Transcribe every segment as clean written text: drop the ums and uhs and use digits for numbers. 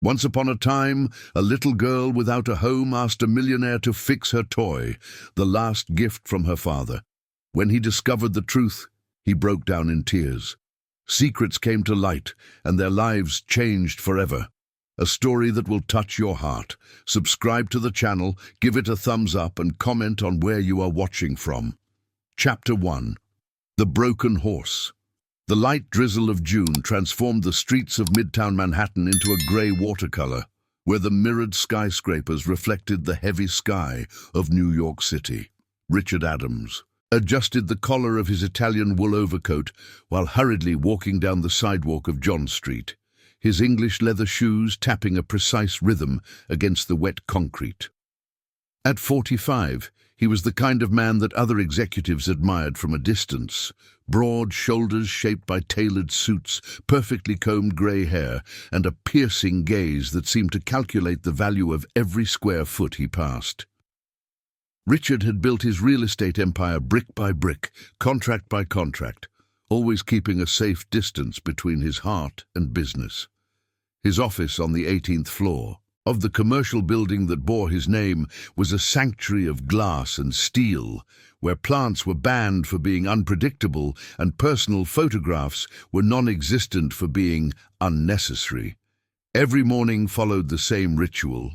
Once upon a time, a little girl without a home asked a millionaire to fix her toy, the last gift from her father. When he discovered the truth, he broke down in tears. Secrets came to light, and their lives changed forever. A story that will touch your heart. Subscribe to the channel, give it a thumbs up, and comment on where you are watching from. Chapter 1. The Broken Horse. The light drizzle of June transformed the streets of Midtown Manhattan into a grey watercolor, where the mirrored skyscrapers reflected the heavy sky of New York City. Richard Adams adjusted the collar of his Italian wool overcoat while hurriedly walking down the sidewalk of John Street, his English leather shoes tapping a precise rhythm against the wet concrete. At 45, he was the kind of man that other executives admired from a distance. Broad shoulders shaped by tailored suits, perfectly combed grey hair, and a piercing gaze that seemed to calculate the value of every square foot he passed. Richard had built his real estate empire brick by brick, contract by contract, always keeping a safe distance between his heart and business. His office on the 18th floor of the commercial building that bore his name was a sanctuary of glass and steel, where plants were banned for being unpredictable and personal photographs were non-existent for being unnecessary. Every morning followed the same ritual: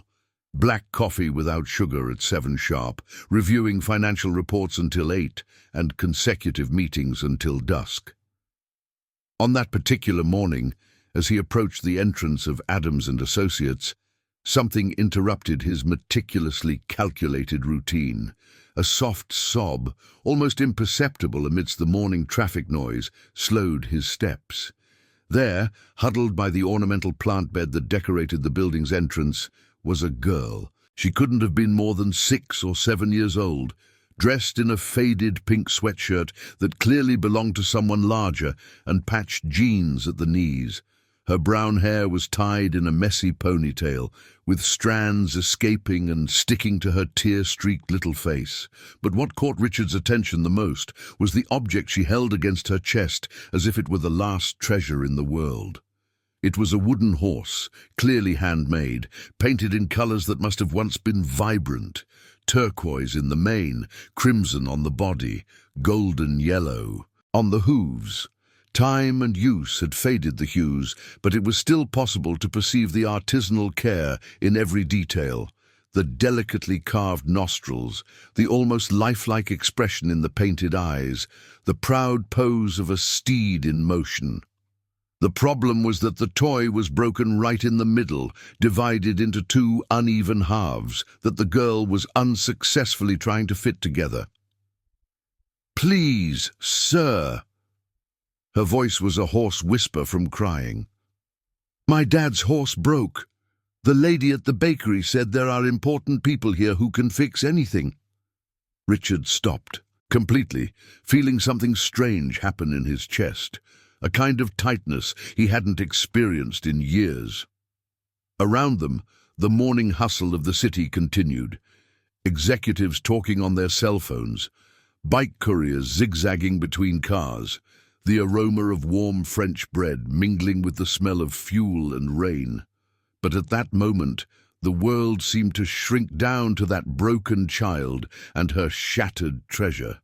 black coffee without sugar at 7 sharp, reviewing financial reports until 8, and consecutive meetings until dusk. On that particular morning, as he approached the entrance of Adams and Associates, something interrupted his meticulously calculated routine. A soft sob, almost imperceptible amidst the morning traffic noise, slowed his steps. There, huddled by the ornamental plant bed that decorated the building's entrance, was a girl. She couldn't have been more than 6 or 7 years old, dressed in a faded pink sweatshirt that clearly belonged to someone larger, and patched jeans at the knees. Her brown hair was tied in a messy ponytail, with strands escaping and sticking to her tear-streaked little face. But what caught Richard's attention the most was the object she held against her chest, as if it were the last treasure in the world. It was a wooden horse, clearly handmade, painted in colors that must have once been vibrant: turquoise in the mane, crimson on the body, golden yellow on the hooves. Time and use had faded the hues, but it was still possible to perceive the artisanal care in every detail: the delicately carved nostrils, the almost lifelike expression in the painted eyes, the proud pose of a steed in motion. The problem was that the toy was broken right in the middle, divided into 2 uneven halves that the girl was unsuccessfully trying to fit together. "Please, sir." Her voice was a hoarse whisper from crying. "My dad's horse broke. The lady at the bakery said there are important people here who can fix anything." Richard stopped, completely, feeling something strange happen in his chest, a kind of tightness he hadn't experienced in years. Around them, the morning hustle of the city continued. Executives talking on their cell phones, bike couriers zigzagging between cars, the aroma of warm French bread mingling with the smell of fuel and rain. But at that moment, the world seemed to shrink down to that broken child and her shattered treasure.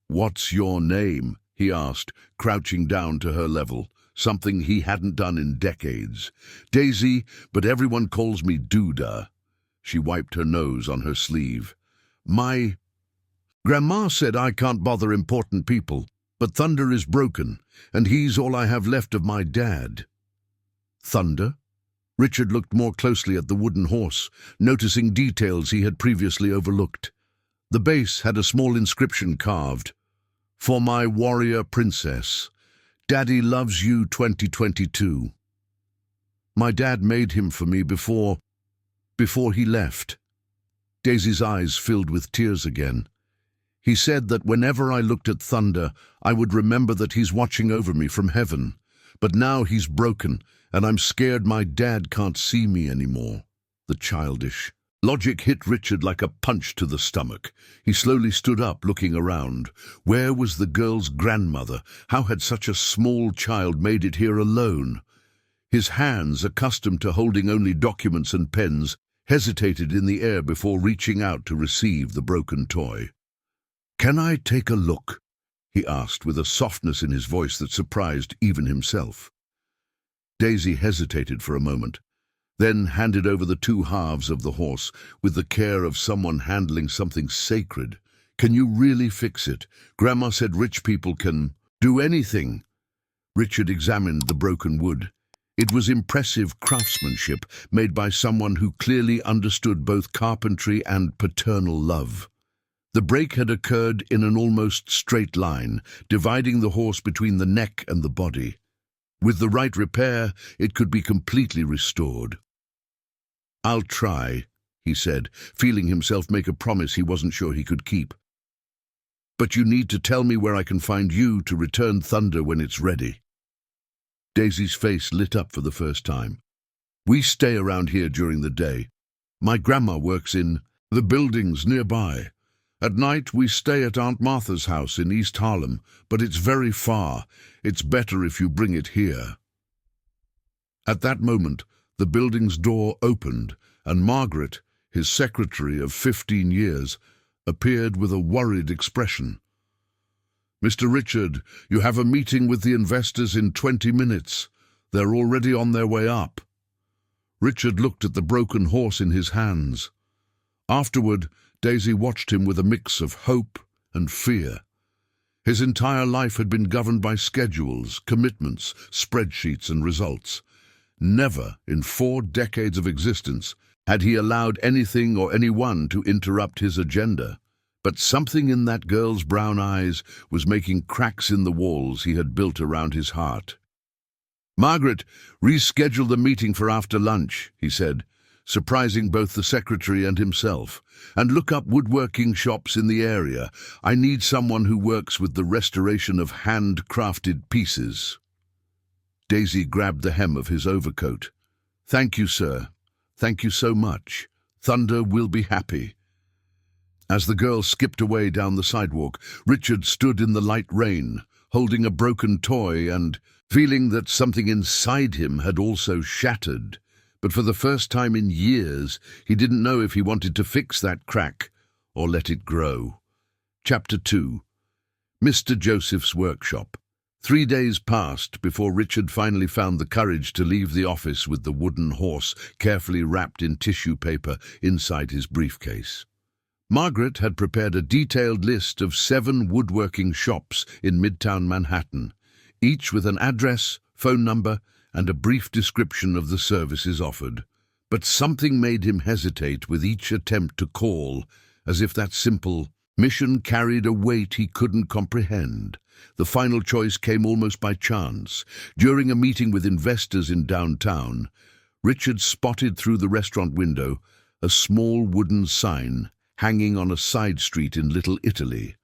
"What's your name?" he asked, crouching down to her level, something he hadn't done in decades. "Daisy, but everyone calls me Duda." She wiped her nose on her sleeve. "My grandma said I can't bother important people. But Thunder is broken, and he's all I have left of my dad." "Thunder?" Richard looked more closely at the wooden horse, noticing details he had previously overlooked. The base had a small inscription carved: "For my warrior princess. Daddy loves you 2022. My dad made him for me before he left." Daisy's eyes filled with tears again. "He said that whenever I looked at Thunder, I would remember that he's watching over me from heaven. But now he's broken, and I'm scared my dad can't see me anymore." The childish logic hit Richard like a punch to the stomach. He slowly stood up, looking around. Where was the girl's grandmother? How had such a small child made it here alone? His hands, accustomed to holding only documents and pens, hesitated in the air before reaching out to receive the broken toy. "Can I take a look?" he asked with a softness in his voice that surprised even himself. Daisy hesitated for a moment, then handed over the two halves of the horse with the care of someone handling something sacred. "Can you really fix it? Grandma said rich people can do anything." Richard examined the broken wood. It was impressive craftsmanship made by someone who clearly understood both carpentry and paternal love. The break had occurred in an almost straight line, dividing the horse between the neck and the body. With the right repair, it could be completely restored. "I'll try," he said, feeling himself make a promise he wasn't sure he could keep. "But you need to tell me where I can find you to return Thunder when it's ready." Daisy's face lit up for the first time. "We stay around here during the day. My grandma works in the buildings nearby. At night we stay at Aunt Martha's house in East Harlem, but it's very far. It's better if you bring it here." At that moment, the building's door opened, and Margaret, his secretary of 15 years, appeared with a worried expression. "Mr. Richard, you have a meeting with the investors in 20 minutes. They're already on their way up." Richard looked at the broken horse in his hands. Afterward, Daisy watched him with a mix of hope and fear. His entire life had been governed by schedules, commitments, spreadsheets, and results. Never, in 4 decades of existence, had he allowed anything or anyone to interrupt his agenda. But something in that girl's brown eyes was making cracks in the walls he had built around his heart. "Margaret, reschedule the meeting for after lunch," he said, surprising both the secretary and himself. "And look up woodworking shops in the area. I need someone who works with the restoration of handcrafted pieces." Daisy grabbed the hem of his overcoat. "Thank you, sir. Thank you so much. Thunder will be happy." As the girl skipped away down the sidewalk, Richard stood in the light rain, holding a broken toy and feeling that something inside him had also shattered. But for the first time in years, he didn't know if he wanted to fix that crack or let it grow. Chapter 2. Mr. Joseph's Workshop. 3 days passed before Richard finally found the courage to leave the office with the wooden horse carefully wrapped in tissue paper inside his briefcase. Margaret had prepared a detailed list of 7 woodworking shops in Midtown Manhattan, each with an address, phone number, and a brief description of the services offered. But something made him hesitate with each attempt to call, as if that simple mission carried a weight he couldn't comprehend. The final choice came almost by chance. During a meeting with investors in downtown, Richard spotted through the restaurant window a small wooden sign hanging on a side street in Little Italy.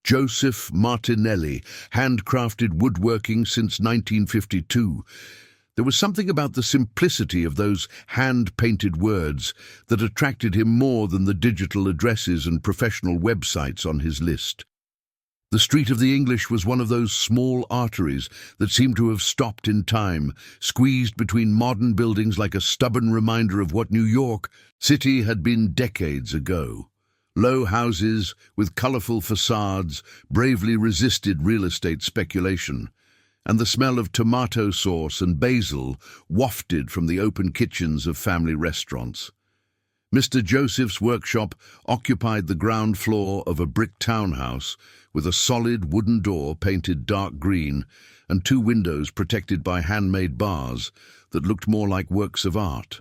Joseph Martinelli, handcrafted woodworking since 1952. There was something about the simplicity of those hand-painted words that attracted him more than the digital addresses and professional websites on his list. The Street of the English was one of those small arteries that seemed to have stopped in time, squeezed between modern buildings like a stubborn reminder of what New York City had been decades ago. Low houses with colorful facades bravely resisted real estate speculation, and the smell of tomato sauce and basil wafted from the open kitchens of family restaurants. Mr. Joseph's workshop occupied the ground floor of a brick townhouse with a solid wooden door painted dark green and 2 windows protected by handmade bars that looked more like works of art.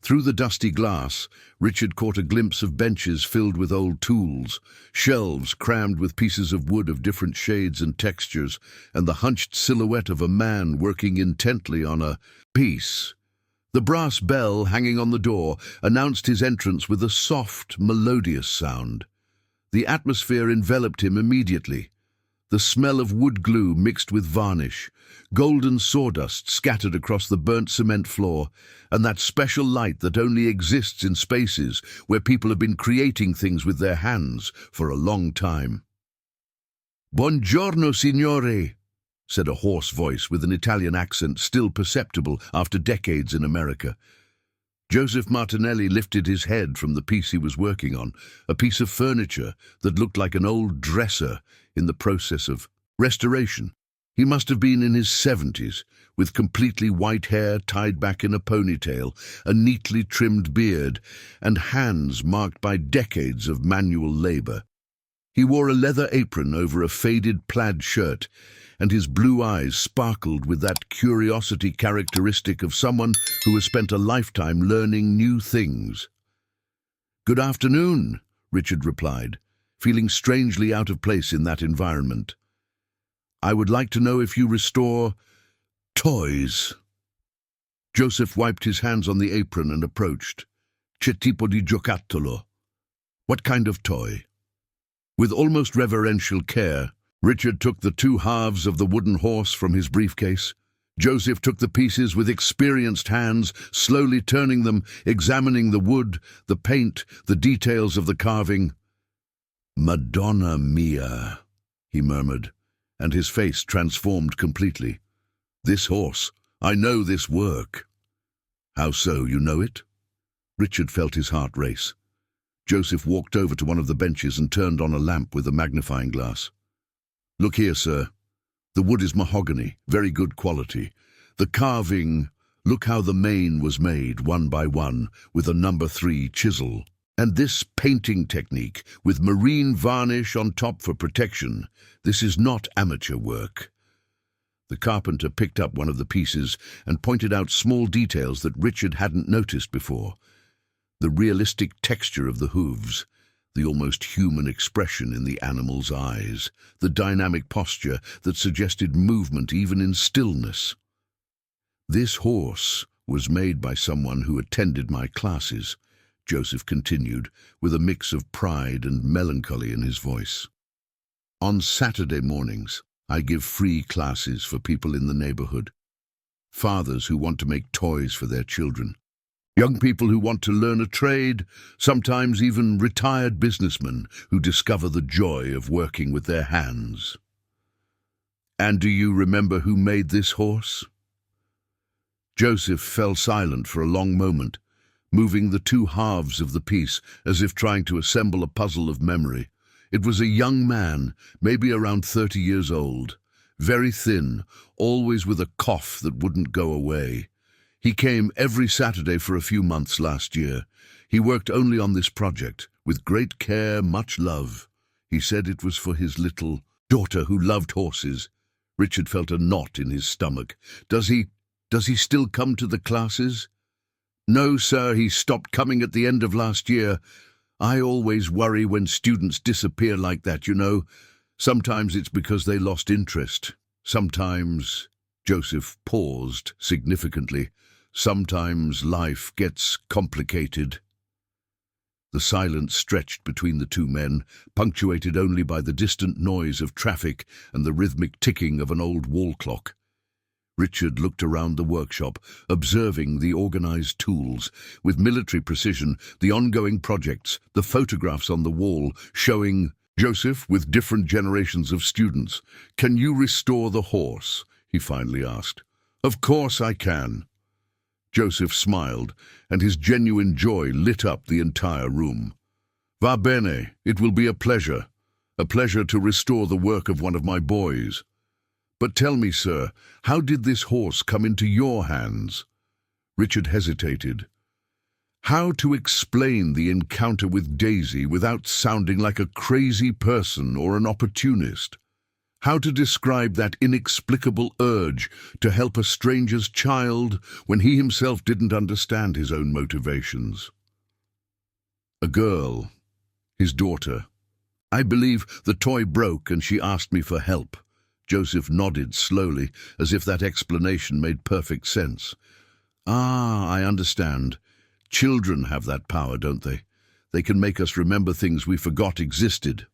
Through the dusty glass, Richard caught a glimpse of benches filled with old tools, shelves crammed with pieces of wood of different shades and textures, and the hunched silhouette of a man working intently on a piece. The brass bell hanging on the door announced his entrance with a soft, melodious sound. The atmosphere enveloped him immediately. The smell of wood glue mixed with varnish, golden sawdust scattered across the burnt cement floor, and that special light that only exists in spaces where people have been creating things with their hands for a long time. "Buongiorno, signore," said a hoarse voice with an Italian accent still perceptible after decades in America. Joseph Martinelli lifted his head from the piece he was working on, a piece of furniture that looked like an old dresser in the process of restoration. He must have been in his 70s, with completely white hair tied back in a ponytail, a neatly trimmed beard, and hands marked by decades of manual labor. He wore a leather apron over a faded plaid shirt, and his blue eyes sparkled with that curiosity characteristic of someone who has spent a lifetime learning new things. "Good afternoon," Richard replied, feeling strangely out of place in that environment. "I would like to know if you restore toys." Joseph wiped his hands on the apron and approached. "Che tipo di giocattolo?" "What kind of toy?" With almost reverential care, Richard took the two halves of the wooden horse from his briefcase. Joseph took the pieces with experienced hands, slowly turning them, examining the wood, the paint, the details of the carving. "Madonna mia," he murmured, and his face transformed completely. "This horse, I know this work." "How so, you know it?" Richard felt his heart race. Joseph walked over to one of the benches and turned on a lamp with a magnifying glass. "Look here, sir. The wood is mahogany, very good quality. The carving, look how the mane was made, one by one, with a number 3 chisel. And this painting technique, with marine varnish on top for protection, this is not amateur work." The carpenter picked up one of the pieces and pointed out small details that Richard hadn't noticed before. The realistic texture of the hooves, the almost human expression in the animal's eyes, the dynamic posture that suggested movement even in stillness. "This horse was made by someone who attended my classes," Joseph continued, with a mix of pride and melancholy in his voice. "On Saturday mornings, I give free classes for people in the neighborhood. Fathers who want to make toys for their children. Young people who want to learn a trade, sometimes even retired businessmen who discover the joy of working with their hands." "And do you remember who made this horse?" Joseph fell silent for a long moment, moving the two halves of the piece as if trying to assemble a puzzle of memory. It was a young man, maybe around 30 years old, very thin, always with a cough that wouldn't go away. He came every Saturday for a few months last year. He worked only on this project, with great care, much love. He said it was for his little daughter who loved horses. Richard felt a knot in his stomach. Does he still come to the classes?" "No, sir, he stopped coming at the end of last year. I always worry when students disappear like that, you know. Sometimes it's because they lost interest. Sometimes—" Joseph paused significantly. "Sometimes life gets complicated." The silence stretched between the two men, punctuated only by the distant noise of traffic and the rhythmic ticking of an old wall clock. Richard looked around the workshop, observing the organized tools, with military precision, the ongoing projects, the photographs on the wall showing Joseph with different generations of students. "Can you restore the horse?" he finally asked. "Of course I can." Joseph smiled, and his genuine joy lit up the entire room. "Va bene, it will be a pleasure to restore the work of one of my boys. But tell me, sir, how did this horse come into your hands?" Richard hesitated. How to explain the encounter with Daisy without sounding like a crazy person or an opportunist? How to describe that inexplicable urge to help a stranger's child when he himself didn't understand his own motivations? "A girl, his daughter. I believe the toy broke and she asked me for help." Joseph nodded slowly, as if that explanation made perfect sense. "Ah, I understand. Children have that power, don't they? They can make us remember things we forgot existed."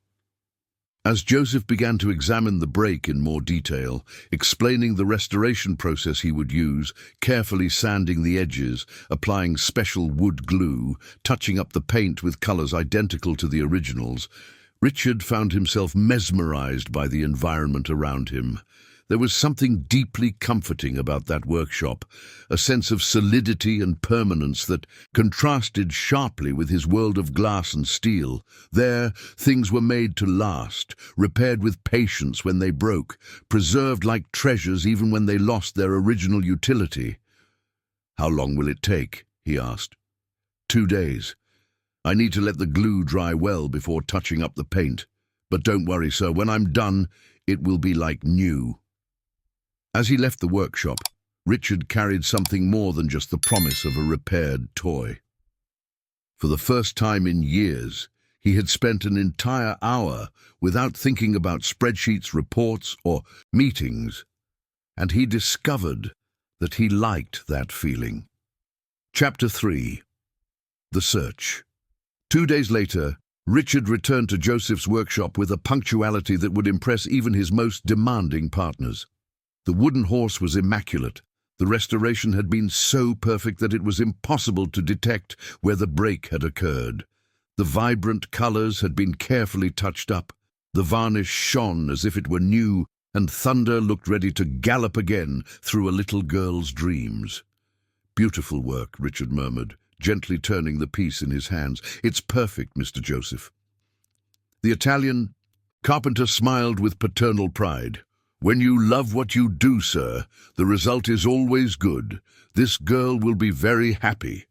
As Joseph began to examine the break in more detail, explaining the restoration process he would use, carefully sanding the edges, applying special wood glue, touching up the paint with colors identical to the originals, Richard found himself mesmerized by the environment around him. There was something deeply comforting about that workshop, a sense of solidity and permanence that contrasted sharply with his world of glass and steel. There, things were made to last, repaired with patience when they broke, preserved like treasures even when they lost their original utility. "How long will it take?" he asked. 2 days. I need to let the glue dry well before touching up the paint. But don't worry, sir, when I'm done, it will be like new." As he left the workshop, Richard carried something more than just the promise of a repaired toy. For the first time in years, he had spent an entire hour without thinking about spreadsheets, reports, or meetings, and he discovered that he liked that feeling. Chapter 3. The Search. 2 days later, Richard returned to Joseph's workshop with a punctuality that would impress even his most demanding partners. The wooden horse was immaculate. The restoration had been so perfect that it was impossible to detect where the break had occurred. The vibrant colors had been carefully touched up. The varnish shone as if it were new, and Thunder looked ready to gallop again through a little girl's dreams. "Beautiful work," Richard murmured, gently turning the piece in his hands. "It's perfect, Mr. Joseph." The Italian carpenter smiled with paternal pride. "When you love what you do, sir, the result is always good. This girl will be very happy."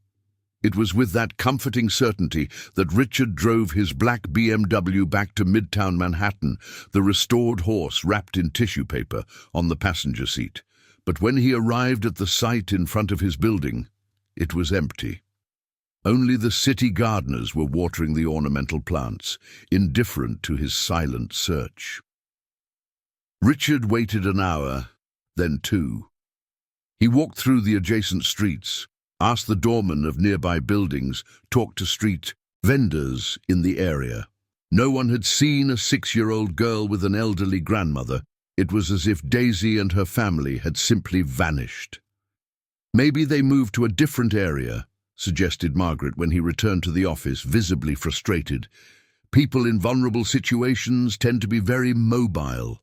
It was with that comforting certainty that Richard drove his black BMW back to Midtown Manhattan, the restored horse wrapped in tissue paper on the passenger seat. But when he arrived at the site in front of his building, it was empty. Only the city gardeners were watering the ornamental plants, indifferent to his silent search. Richard waited an hour, then 2. He walked through the adjacent streets, asked the doorman of nearby buildings, talked to street vendors in the area. No one had seen a 6-year-old girl with an elderly grandmother. It was as if Daisy and her family had simply vanished. "Maybe they moved to a different area," suggested Margaret when he returned to the office, visibly frustrated. "People in vulnerable situations tend to be very mobile."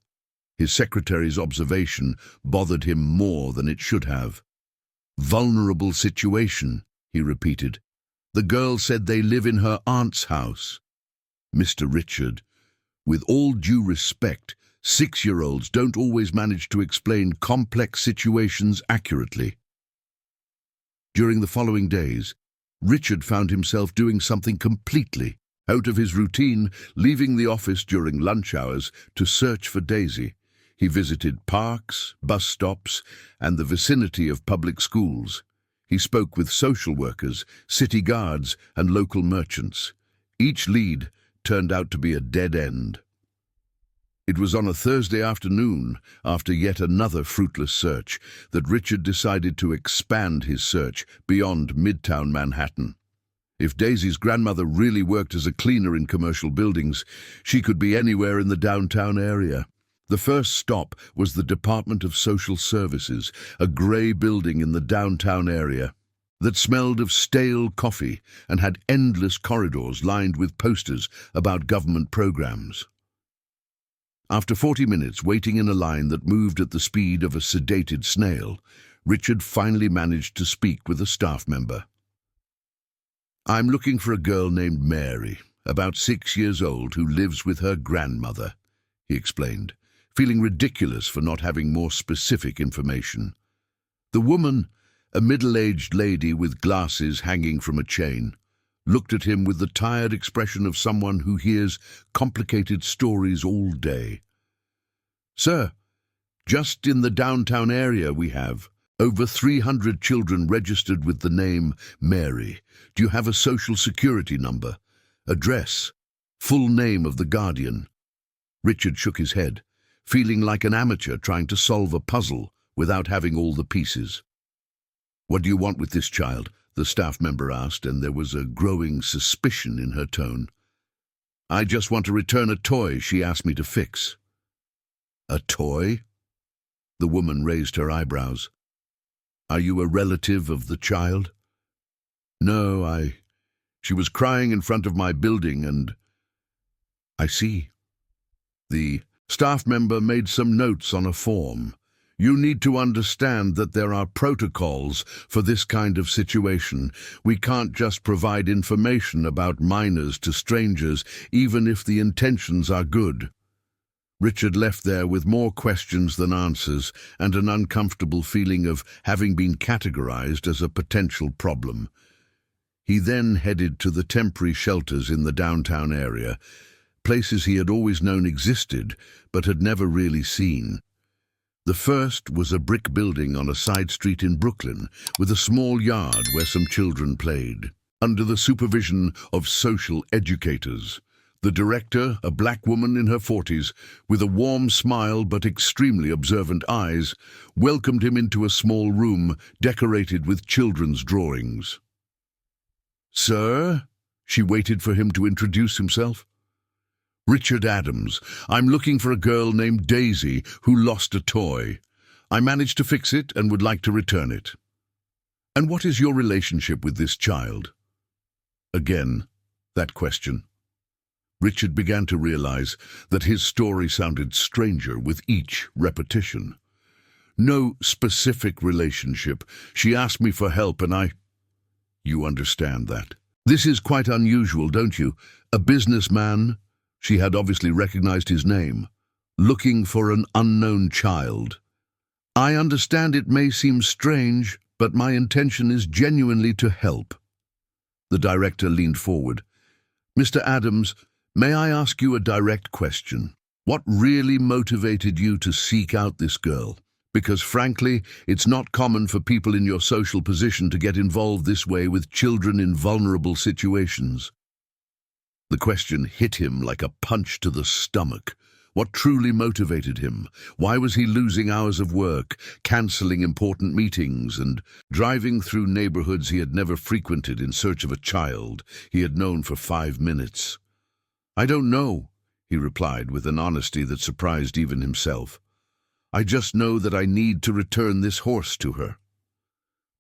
His secretary's observation bothered him more than it should have. "Vulnerable situation," he repeated. "The girl said they live in her aunt's house." "Mr. Richard, with all due respect, 6-year-olds don't always manage to explain complex situations accurately." During the following days, Richard found himself doing something completely out of his routine, leaving the office during lunch hours to search for Daisy. He visited parks, bus stops, and the vicinity of public schools. He spoke with social workers, city guards, and local merchants. Each lead turned out to be a dead end. It was on a Thursday afternoon, after yet another fruitless search, that Richard decided to expand his search beyond Midtown Manhattan. If Daisy's grandmother really worked as a cleaner in commercial buildings, she could be anywhere in the downtown area. The first stop was the Department of Social Services, a grey building in the downtown area that smelled of stale coffee and had endless corridors lined with posters about government programs. After 40 minutes waiting in a line that moved at the speed of a sedated snail, Richard finally managed to speak with a staff member. "I'm looking for a girl named Mary, about 6 years old, who lives with her grandmother," he explained, feeling ridiculous for not having more specific information. The woman, a middle-aged lady with glasses hanging from a chain, looked at him with the tired expression of someone who hears complicated stories all day. "Sir, just in the downtown area we have over 300 children registered with the name Mary. Do you have a social security number, address, full name of the guardian?" Richard shook his head, feeling like an amateur trying to solve a puzzle without having all the pieces. "What do you want with this child?" the staff member asked, and there was a growing suspicion in her tone. "I just want to return a toy she asked me to fix." "A toy?" The woman raised her eyebrows. "Are you a relative of the child?" "No, she was crying in front of my building and—" "I see." The Staff member made some notes on a form. You need to understand that there are protocols for this kind of situation. We can't just provide information about minors to strangers, even if the intentions are good. Richard left there with more questions than answers and an uncomfortable feeling of having been categorized as a potential problem. He then headed to the temporary shelters in the downtown area, places he had always known existed but had never really seen. The first was a brick building on a side street in Brooklyn, with a small yard where some children played. Under the supervision of social educators, the director, a black woman in her 40s, with a warm smile but extremely observant eyes, welcomed him into a small room decorated with children's drawings. "Sir?" She waited for him to introduce himself. "Richard Adams. I'm looking for a girl named Daisy who lost a toy. I managed to fix it and would like to return it." "And what is your relationship with this child?" Again, that question. Richard began to realize that his story sounded stranger with each repetition. "No specific relationship. She asked me for help and I—" "You understand that. This is quite unusual, don't you? A businessman," she had obviously recognized his name, "looking for an unknown child. I understand it may seem strange, but my intention is genuinely to help." The director leaned forward. "Mr. Adams, may I ask you a direct question? What really motivated you to seek out this girl? Because frankly, it's not common for people in your social position to get involved this way with children in vulnerable situations." The question hit him like a punch to the stomach. What truly motivated him? Why was he losing hours of work, cancelling important meetings, and driving through neighborhoods he had never frequented in search of a child he had known for 5 minutes? "I don't know," he replied with an honesty that surprised even himself. "I just know that I need to return this horse to her."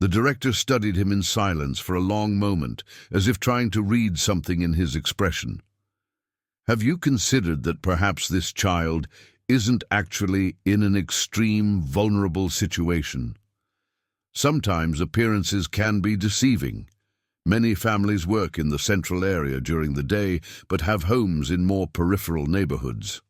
The director studied him in silence for a long moment, as if trying to read something in his expression. "Have you considered that perhaps this child isn't actually in an extreme, vulnerable situation? Sometimes appearances can be deceiving. Many families work in the central area during the day, but have homes in more peripheral neighborhoods."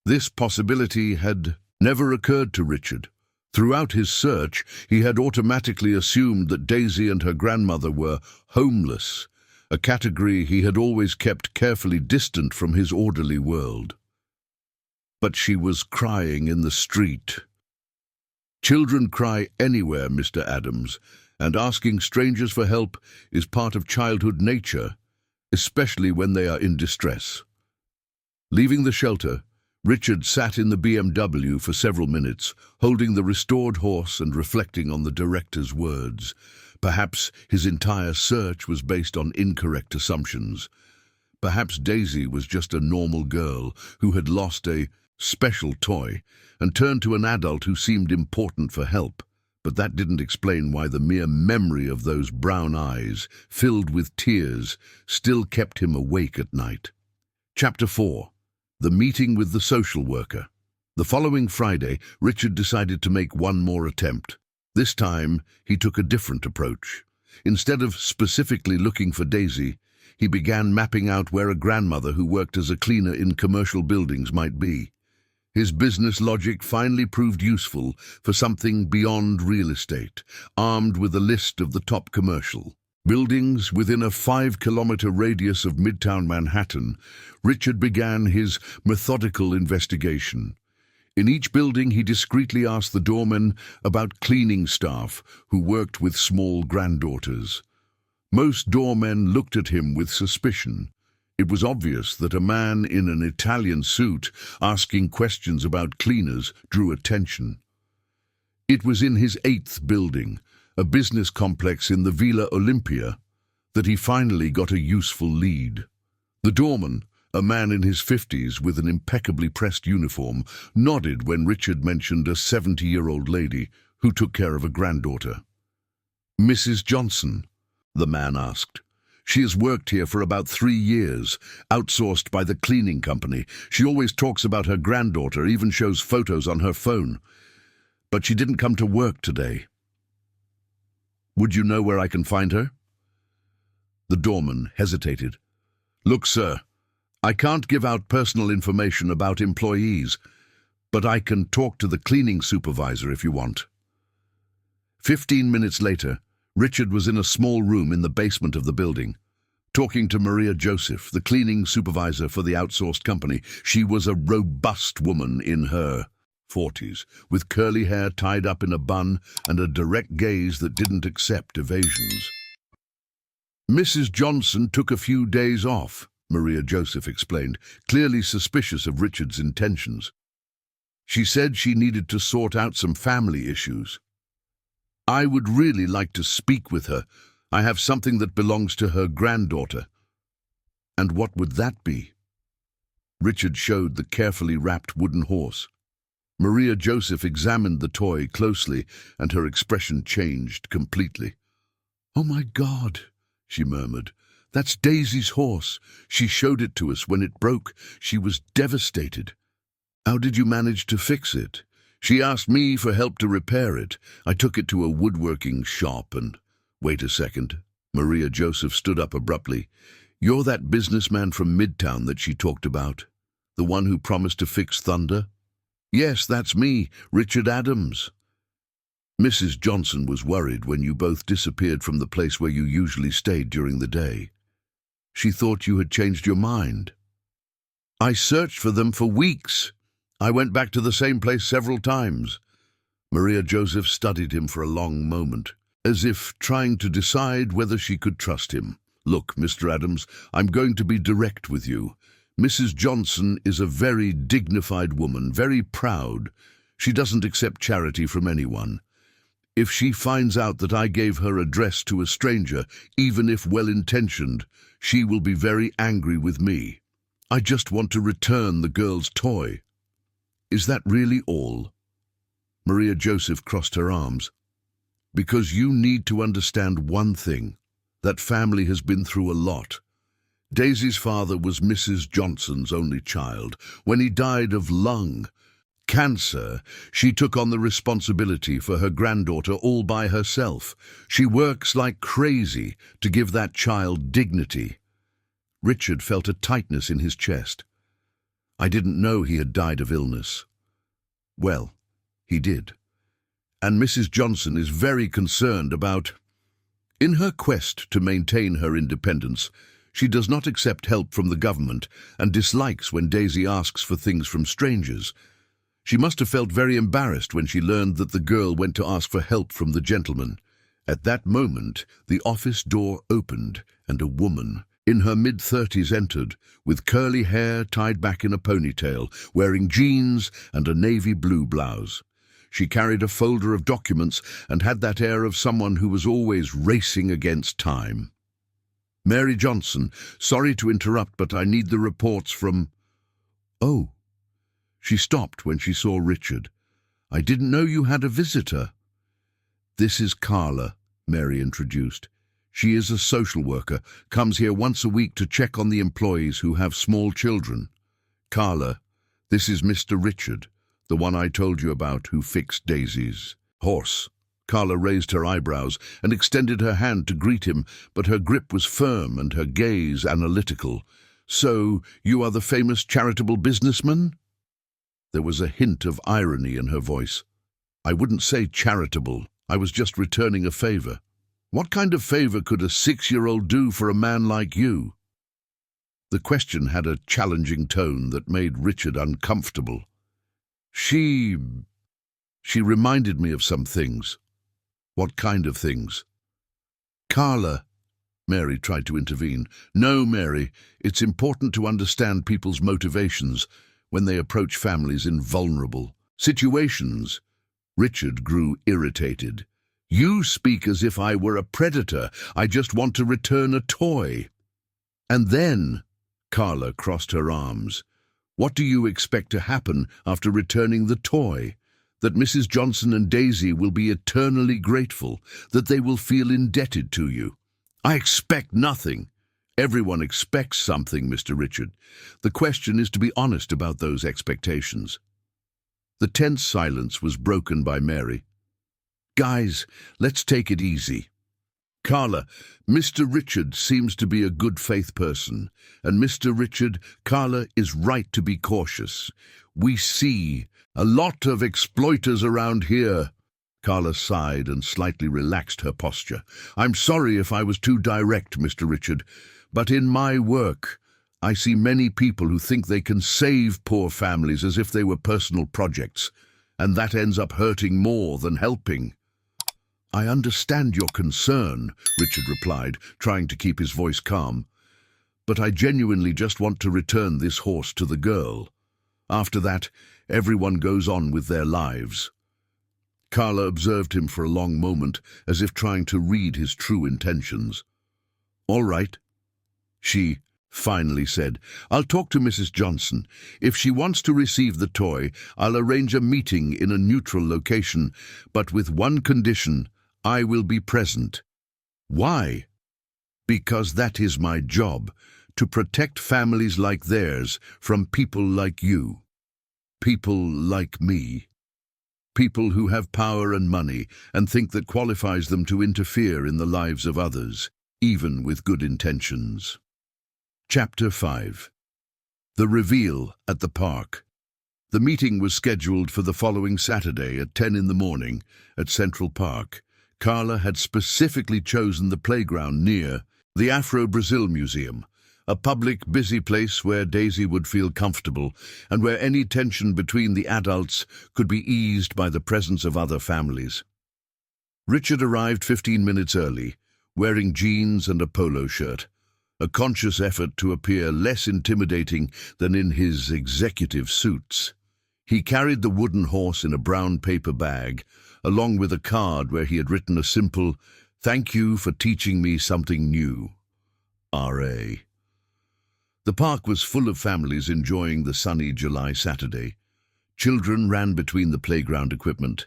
This possibility had never occurred to Richard. Throughout his search, he had automatically assumed that Daisy and her grandmother were homeless, a category he had always kept carefully distant from his orderly world. But she was crying in the street. Children cry anywhere, Mr. Adams, and asking strangers for help is part of childhood nature, especially when they are in distress. Leaving the shelter, Richard sat in the BMW for several minutes, holding the restored horse and reflecting on the director's words. Perhaps his entire search was based on incorrect assumptions. Perhaps Daisy was just a normal girl who had lost a special toy and turned to an adult who seemed important for help. But that didn't explain why the mere memory of those brown eyes, filled with tears, still kept him awake at night. Chapter 4. The meeting with the social worker. The following Friday, Richard decided to make one more attempt. This time, he took a different approach. Instead of specifically looking for Daisy, he began mapping out where a grandmother who worked as a cleaner in commercial buildings might be. His business logic finally proved useful for something beyond real estate, armed with a list of the top commercial buildings within a 5-kilometer radius of Midtown Manhattan. Richard began his methodical investigation. In each building, he discreetly asked the doorman about cleaning staff who worked with small granddaughters. Most doormen looked at him with suspicion. It was obvious that a man in an Italian suit asking questions about cleaners drew attention. It was in his 8th building, a business complex in the Villa Olympia, that he finally got a useful lead. The doorman, a man in his 50s with an impeccably pressed uniform, nodded when Richard mentioned a 70-year-old lady who took care of a granddaughter. "Mrs. Johnson?" the man asked. She has worked here for about 3 years, outsourced by the cleaning company. She always talks about her granddaughter, even shows photos on her phone. But she didn't come to work today. Would you know where I can find her? The doorman hesitated. Look, sir, I can't give out personal information about employees, but I can talk to the cleaning supervisor if you want. 15 minutes later, Richard was in a small room in the basement of the building, talking to Maria Joseph, the cleaning supervisor for the outsourced company. She was a robust woman in her 40s, with curly hair tied up in a bun and a direct gaze that didn't accept evasions. Mrs. Johnson took a few days off, Maria Joseph explained, clearly suspicious of Richard's intentions. She said she needed to sort out some family issues. I would really like to speak with her. I have something that belongs to her granddaughter. And what would that be? Richard showed the carefully wrapped wooden horse. Maria Joseph examined the toy closely, and her expression changed completely. "Oh my God," she murmured. "That's Daisy's horse. She showed it to us when it broke. She was devastated." "How did you manage to fix it?" "She asked me for help to repair it. I took it to a woodworking shop and—" "Wait a second." Maria Joseph stood up abruptly. "You're that businessman from Midtown that she talked about? The one who promised to fix thunder?" "Yes, that's me, Richard Adams." "Mrs. Johnson was worried when you both disappeared from the place where you usually stayed during the day. She thought you had changed your mind." "I searched for them for weeks. I went back to the same place several times." Maria Joseph studied him for a long moment, as if trying to decide whether she could trust him. "Look, Mr. Adams, I'm going to be direct with you. Mrs. Johnson is a very dignified woman, very proud. She doesn't accept charity from anyone. If she finds out that I gave her address to a stranger, even if well-intentioned, she will be very angry with me. I just want to return the girl's toy." "Is that really all?" Maria Joseph crossed her arms. "Because you need to understand one thing. That family has been through a lot. Daisy's father was Mrs. Johnson's only child. When he died of lung cancer, she took on the responsibility for her granddaughter all by herself. She works like crazy to give that child dignity." Richard felt a tightness in his chest. "I didn't know he had died of illness." "Well, he did. And Mrs. Johnson is very concerned about—" "In her quest to maintain her independence, she does not accept help from the government and dislikes when Daisy asks for things from strangers. She must have felt very embarrassed when she learned that the girl went to ask for help from the gentleman. At that moment, the office door opened and a woman in her mid-30s entered, with curly hair tied back in a ponytail, wearing jeans and a navy blue blouse. She carried a folder of documents and had that air of someone who was always racing against time. "Mary Johnson, sorry to interrupt, but I need the reports from—" "Oh." She stopped when she saw Richard. "I didn't know you had a visitor." "This is Carla," Mary introduced. "She is a social worker, comes here once a week to check on the employees who have small children. Carla, this is Mr. Richard, the one I told you about who fixed Daisy's horse." Carla raised her eyebrows and extended her hand to greet him, but her grip was firm and her gaze analytical. "So, you are the famous charitable businessman?" There was a hint of irony in her voice. "I wouldn't say charitable. I was just returning a favor." "What kind of favor could a 6-year-old do for a man like you?" The question had a challenging tone that made Richard uncomfortable. She reminded me of some things." "What kind of things?" "Carla," Mary tried to intervene. "No, Mary, it's important to understand people's motivations when they approach families in vulnerable situations." Richard grew irritated. "You speak as if I were a predator. I just want to return a toy." "And then," Carla crossed her arms, "what do you expect to happen after returning the toy? That Mrs. Johnson and Daisy will be eternally grateful, that they will feel indebted to you?" "I expect nothing." Everyone expects something, Mr. Richard. The question is to be honest about those expectations. The tense silence was broken by Mary. Guys, let's take it easy. Carla, Mr. Richard seems to be a good faith person, and Mr. Richard, Carla is right to be cautious. We see a lot of exploiters around here. Carla sighed and slightly relaxed her posture. I'm sorry if I was too direct, Mr. Richard, but in my work, I see many people who think they can save poor families as if they were personal projects, and that ends up hurting more than helping. I understand your concern, Richard replied, trying to keep his voice calm, but I genuinely just want to return this horse to the girl. After that, everyone goes on with their lives. Carla observed him for a long moment, as if trying to read his true intentions. All right, she finally said. I'll talk to Mrs. Johnson. If she wants to receive the toy, I'll arrange a meeting in a neutral location, but with one condition: I will be present. Why? Because that is my job, to protect families like theirs from people like you. People like me. People who have power and money and think that qualifies them to interfere in the lives of others, even with good intentions. Chapter 5. The Reveal at the Park. The meeting was scheduled for the following Saturday at 10 in the morning at Central Park. Carla had specifically chosen the playground near the Afro-Brazil Museum, a public, busy place where Daisy would feel comfortable and where any tension between the adults could be eased by the presence of other families. Richard arrived 15 minutes early, wearing jeans and a polo shirt, a conscious effort to appear less intimidating than in his executive suits. He carried the wooden horse in a brown paper bag, along with a card where he had written a simple, "Thank you for teaching me something new. R.A." The park was full of families enjoying the sunny July Saturday. Children ran between the playground equipment.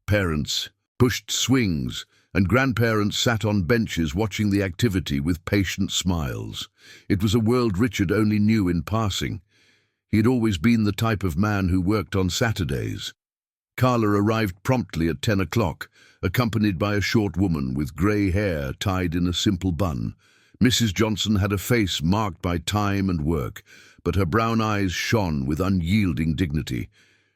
Parents pushed swings, and grandparents sat on benches watching the activity with patient smiles. It was a world Richard only knew in passing. He had always been the type of man who worked on Saturdays. Carla arrived promptly at 10 o'clock, accompanied by a short woman with grey hair tied in a simple bun. Mrs. Johnson had a face marked by time and work, but her brown eyes shone with unyielding dignity.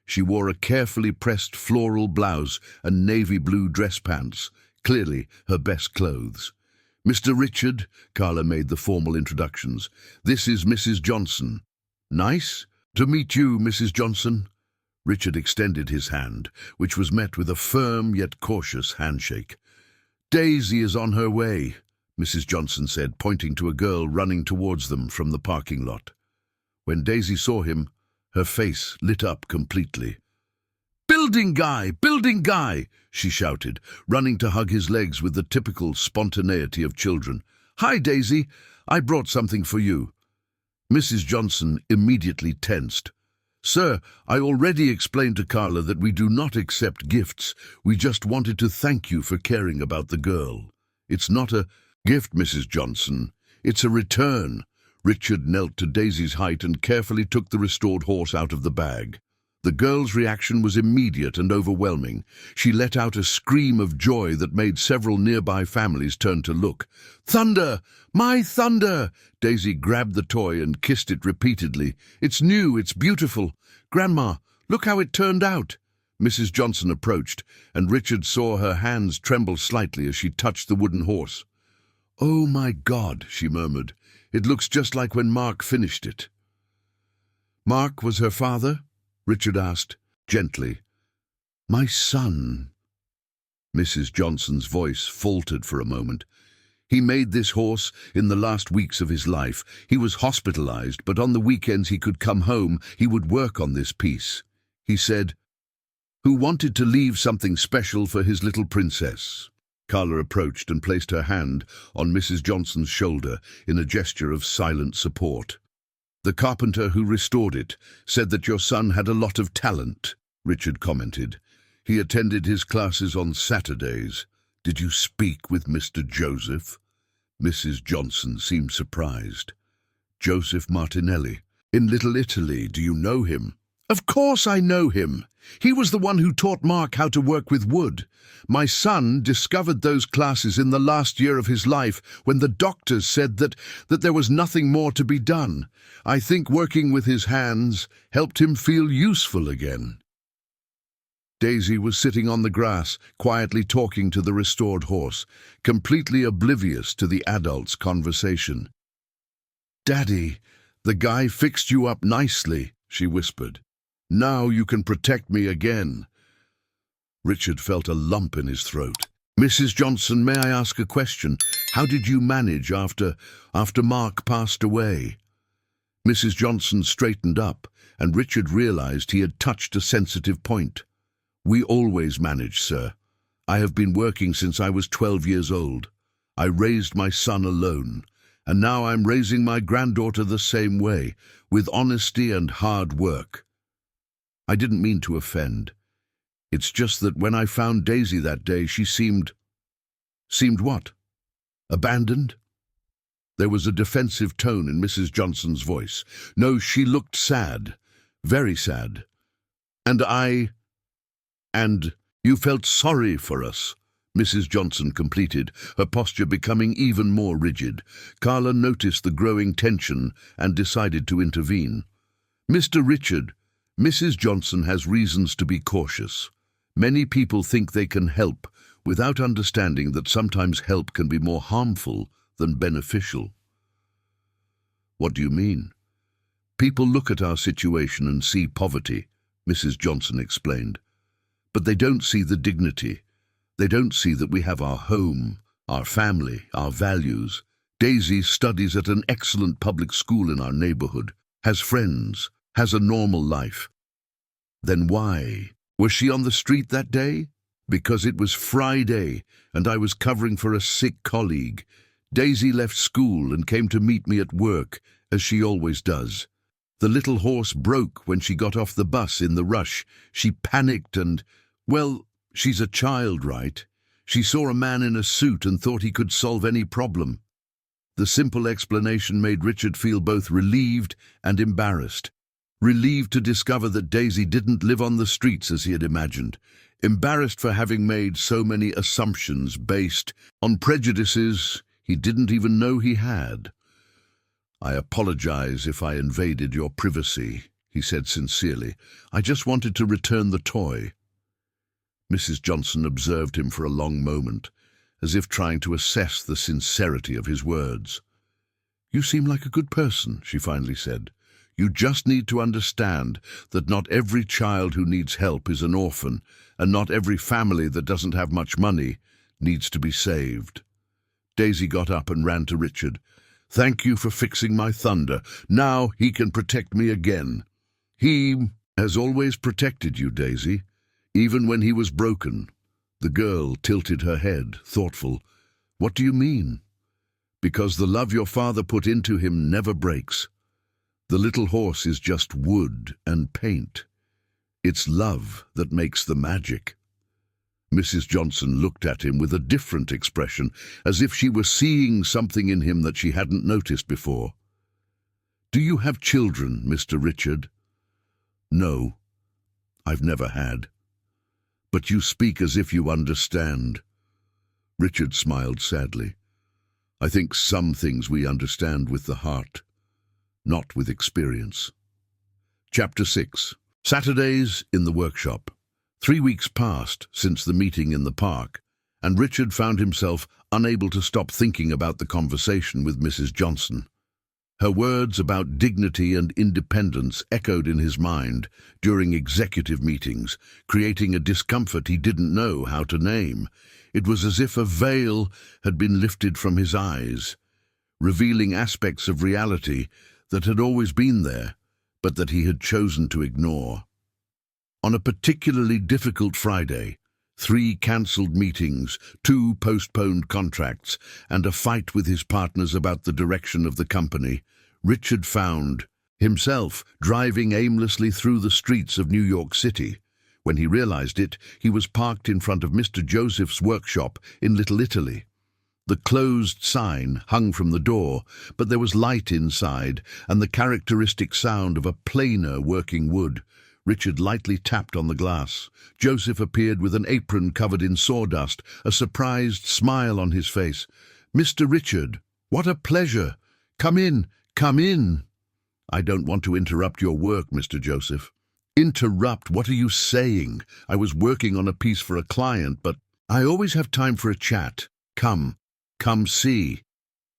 She wore a carefully pressed floral blouse and navy blue dress pants, clearly her best clothes. "Mr. Richard," Carla made the formal introductions. "This is Mrs. Johnson." "Nice to meet you, Mrs. Johnson." Richard extended his hand, which was met with a firm yet cautious handshake. "Daisy is on her way," Mrs. Johnson said, pointing to a girl running towards them from the parking lot. When Daisy saw him, her face lit up completely. "Building guy," she shouted, running to hug his legs with the typical spontaneity of children. "Hi, Daisy, I brought something for you." Mrs. Johnson immediately tensed. "Sir, I already explained to Carla that we do not accept gifts. We just wanted to thank you for caring about the girl." "It's not a gift, Mrs. Johnson. It's a return." Richard knelt to Daisy's height and carefully took the restored horse out of the bag. The girl's reaction was immediate and overwhelming. She let out a scream of joy that made several nearby families turn to look. "Thunder! My thunder!" Daisy grabbed the toy and kissed it repeatedly. "It's new, it's beautiful. Grandma, look how it turned out." Mrs. Johnson approached, and Richard saw her hands tremble slightly as she touched the wooden horse. "Oh my God," she murmured. "It looks just like when Mark finished it." "Mark was her father?" Richard asked, gently. "My son." Mrs. Johnson's voice faltered for a moment. "He made this horse in the last weeks of his life. He was hospitalized, but on the weekends he could come home. He would work on this piece. He said, who wanted to leave something special for his little princess." Carla approached and placed her hand on Mrs. Johnson's shoulder in a gesture of silent support. "The carpenter who restored it said that your son had a lot of talent," Richard commented. "He attended his classes on Saturdays. Did you speak with Mr. Joseph?" Mrs. Johnson seemed surprised. Joseph Martinelli. In Little Italy, do you know him? Of course I know him. He was the one who taught Mark how to work with wood. My son discovered those classes in the last year of his life when the doctors said that there was nothing more to be done. I think working with his hands helped him feel useful again. Daisy was sitting on the grass, quietly talking to the restored horse, completely oblivious to the adults' conversation. "Daddy, the guy fixed you up nicely," she whispered. "Now you can protect me again." Richard felt a lump in his throat. "Mrs. Johnson, may I ask a question? How did you manage after Mark passed away?" Mrs. Johnson straightened up, and Richard realized he had touched a sensitive point. "We always manage, sir. I have been working since I was 12 years old. I raised my son alone, and now I'm raising my granddaughter the same way, with honesty and hard work. I didn't mean to offend. It's just that when I found Daisy that day, she seemed what? Abandoned?" There was a defensive tone in Mrs. Johnson's voice. "No, she looked sad, very sad. And you felt sorry for us," Mrs. Johnson completed, her posture becoming even more rigid. Carla noticed the growing tension and decided to intervene. "Mr. Richard, Mrs. Johnson has reasons to be cautious. Many people think they can help, without understanding that sometimes help can be more harmful than beneficial." "What do you mean?" "People look at our situation and see poverty," Mrs. Johnson explained. "But they don't see the dignity. They don't see that we have our home, our family, our values. Daisy studies at an excellent public school in our neighborhood, has friends, has a normal life." "Then why? Was she on the street that day?" "Because it was Friday, and I was covering for a sick colleague. Daisy left school and came to meet me at work, as she always does. The little horse broke when she got off the bus in the rush. She panicked and, well, she's a child, right? She saw a man in a suit and thought he could solve any problem." The simple explanation made Richard feel both relieved and embarrassed. Relieved to discover that Daisy didn't live on the streets as he had imagined. Embarrassed for having made so many assumptions based on prejudices he didn't even know he had. "I apologize if I invaded your privacy," he said sincerely. "I just wanted to return the toy." Mrs. Johnson observed him for a long moment, as if trying to assess the sincerity of his words. "You seem like a good person," she finally said. "You just need to understand that not every child who needs help is an orphan, and not every family that doesn't have much money needs to be saved." Daisy got up and ran to Richard. "Thank you for fixing my thunder. Now he can protect me again." "He has always protected you, Daisy, even when he was broken." The girl tilted her head, thoughtful. "What do you mean?" "Because the love your father put into him never breaks. The little horse is just wood and paint. It's love that makes the magic." Mrs. Johnson looked at him with a different expression, as if she were seeing something in him that she hadn't noticed before. "Do you have children, Mr. Richard?" "No, I've never had." "But you speak as if you understand." Richard smiled sadly. "I think some things we understand with the heart, not with experience." Chapter 6. Saturdays in the workshop. 3 weeks passed since the meeting in the park, and Richard found himself unable to stop thinking about the conversation with Mrs. Johnson. Her words about dignity and independence echoed in his mind during executive meetings, creating a discomfort he didn't know how to name. It was as if a veil had been lifted from his eyes, revealing aspects of reality that had always been there, but that he had chosen to ignore. On a particularly difficult Friday, 3 cancelled meetings, 2 postponed contracts, and a fight with his partners about the direction of the company, Richard found himself driving aimlessly through the streets of New York City. When he realized it, he was parked in front of Mr. Joseph's workshop in Little Italy. The closed sign hung from the door, but there was light inside and the characteristic sound of a planer working wood. Richard lightly tapped on the glass. Joseph appeared with an apron covered in sawdust, a surprised smile on his face. "Mr. Richard, what a pleasure! Come in, come in!" "I don't want to interrupt your work, Mr. Joseph." "Interrupt? What are you saying? I was working on a piece for a client, but I always have time for a chat. Come see."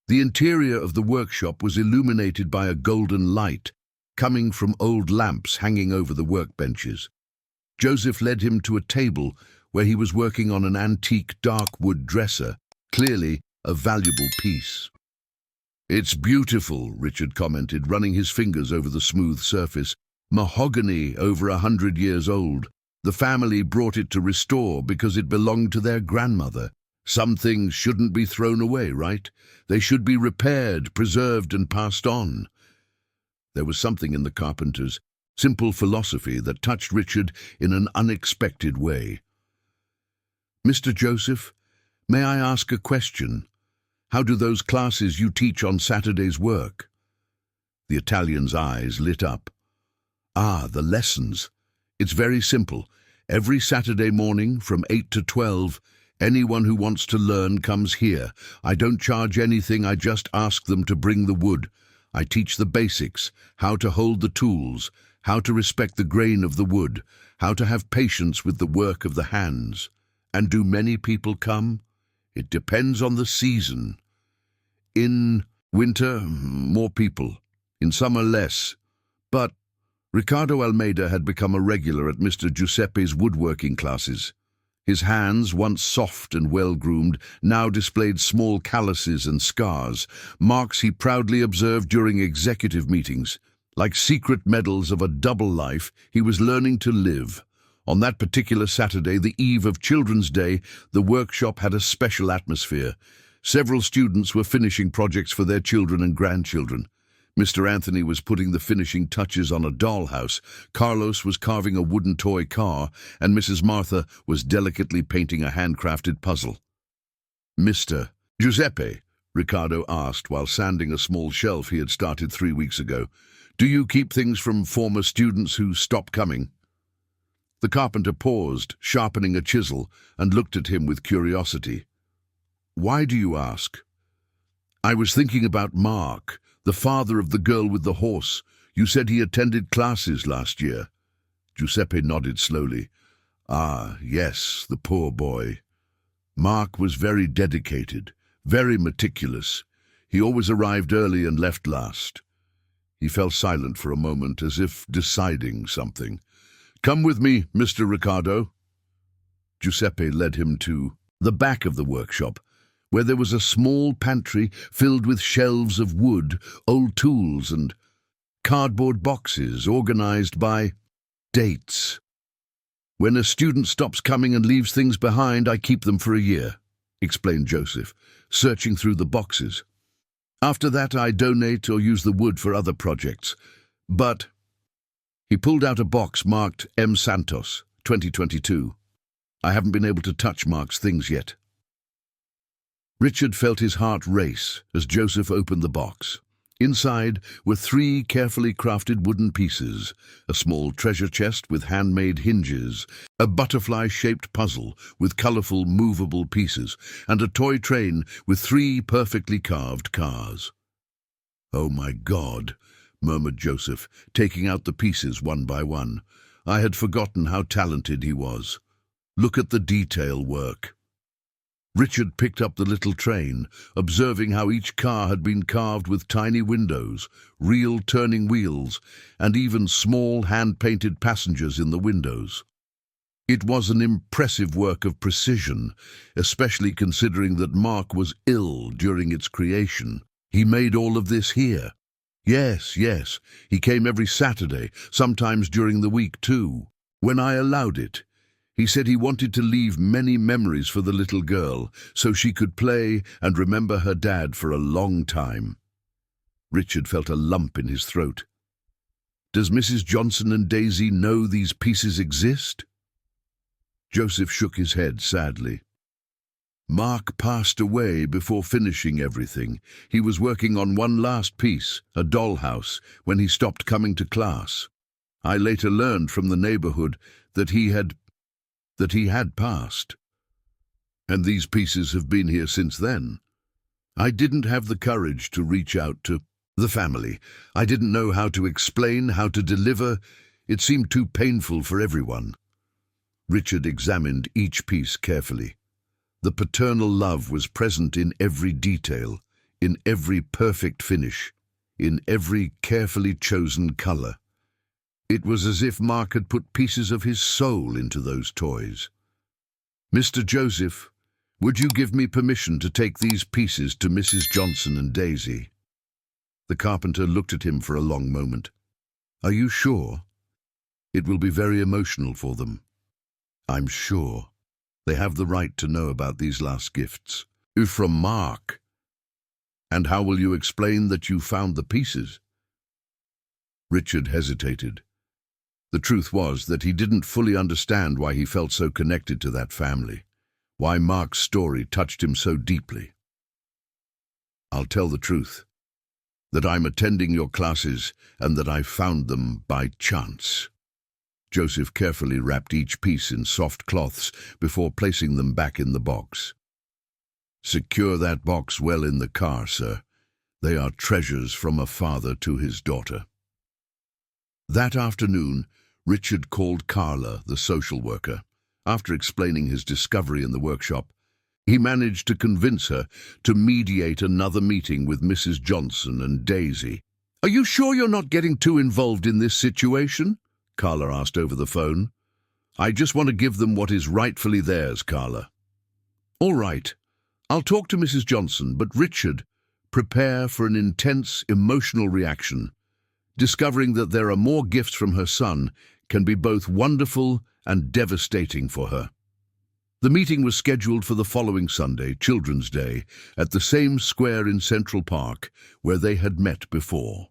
The interior of the workshop was illuminated by a golden light, coming from old lamps hanging over the workbenches. Joseph led him to a table where he was working on an antique dark wood dresser, clearly a valuable piece. "It's beautiful," Richard commented, running his fingers over the smooth surface. "Mahogany over 100 years old. The family brought it to restore because it belonged to their grandmother. Some things shouldn't be thrown away, right? They should be repaired, preserved, and passed on." There was something in the carpenter's simple philosophy that touched Richard in an unexpected way. "Mr. Joseph, may I ask a question? How do those classes you teach on Saturdays work?" The Italian's eyes lit up. "Ah, the lessons. It's very simple. Every Saturday morning from 8 to 12, anyone who wants to learn comes here. I don't charge anything, I just ask them to bring the wood. I teach the basics, how to hold the tools, how to respect the grain of the wood, how to have patience with the work of the hands." "And do many people come?" "It depends on the season. In winter, more people. In summer, less. But Ricardo Almeida had become a regular at Mr. Giuseppe's woodworking classes. His hands, once soft and well-groomed, now displayed small calluses and scars, marks he proudly observed during executive meetings. Like secret medals of a double life, he was learning to live. On that particular Saturday, the eve of Children's Day, the workshop had a special atmosphere. Several students were finishing projects for their children and grandchildren. Mr. Anthony was putting the finishing touches on a dollhouse, Carlos was carving a wooden toy car, and Mrs. Martha was delicately painting a handcrafted puzzle. "Mr. Giuseppe," Ricardo asked while sanding a small shelf he had started 3 weeks ago, "do you keep things from former students who stopped coming?" The carpenter paused, sharpening a chisel, and looked at him with curiosity. "Why do you ask?" "I was thinking about Mark, the father of the girl with the horse. You said he attended classes last year." Giuseppe nodded slowly. "Ah, yes, the poor boy. Mark was very dedicated, very meticulous. He always arrived early and left last." He fell silent for a moment, as if deciding something. "Come with me, Mr. Ricardo." Giuseppe led him to the back of the workshop, where there was a small pantry filled with shelves of wood, old tools, and cardboard boxes organized by dates. "When a student stops coming and leaves things behind, I keep them for a year," explained Joseph, searching through the boxes. "After that, I donate or use the wood for other projects. But—" He pulled out a box marked M. Santos, 2022. "I haven't been able to touch Mark's things yet." Richard felt his heart race as Joseph opened the box. Inside were 3 carefully crafted wooden pieces, a small treasure chest with handmade hinges, a butterfly-shaped puzzle with colorful movable pieces, and a toy train with 3 perfectly carved cars. "Oh my God," murmured Joseph, taking out the pieces one by one. "I had forgotten how talented he was. Look at the detail work." Richard picked up the little train, observing how each car had been carved with tiny windows, real turning wheels, and even small hand-painted passengers in the windows. It was an impressive work of precision, especially considering that Mark was ill during its creation. "He made all of this here?" Yes. He came every Saturday, sometimes during the week too. When I allowed it, he said he wanted to leave many memories for the little girl, so she could play and remember her dad for a long time." Richard felt a lump in his throat. "Does Mrs. Johnson and Daisy know these pieces exist?" Joseph shook his head sadly. Mark passed away before finishing everything. He was working on one last piece, a dollhouse, when he stopped coming to class. I later learned from the neighborhood that he had passed. And these pieces have been here since then. I didn't have the courage to reach out to the family. I didn't know how to explain, how to deliver. It seemed too painful for everyone. Richard examined each piece carefully. The paternal love was present in every detail, in every perfect finish, in every carefully chosen color. It was as if Mark had put pieces of his soul into those toys. "Mr. Joseph, would you give me permission to take these pieces to Mrs. Johnson and Daisy?" The carpenter looked at him for a long moment. "Are you sure? It will be very emotional for them." "I'm sure. They have the right to know about these last gifts." "From Mark. And how will you explain that you found the pieces?" Richard hesitated. The truth was that he didn't fully understand why he felt so connected to that family, why Mark's story touched him so deeply. "I'll tell the truth, that I'm attending your classes and that I found them by chance." Joseph carefully wrapped each piece in soft cloths before placing them back in the box. "Secure that box well in the car, sir. They are treasures from a father to his daughter." That afternoon, Richard called Carla, the social worker. After explaining his discovery in the workshop, he managed to convince her to mediate another meeting with Mrs. Johnson and Daisy. "Are you sure you're not getting too involved in this situation?" Carla asked over the phone. "I just want to give them what is rightfully theirs, Carla." "All right, I'll talk to Mrs. Johnson, but Richard, prepare for an intense emotional reaction. Discovering that there are more gifts from her son can be both wonderful and devastating for her." The meeting was scheduled for the following Sunday, Children's Day, at the same square in Central Park where they had met before.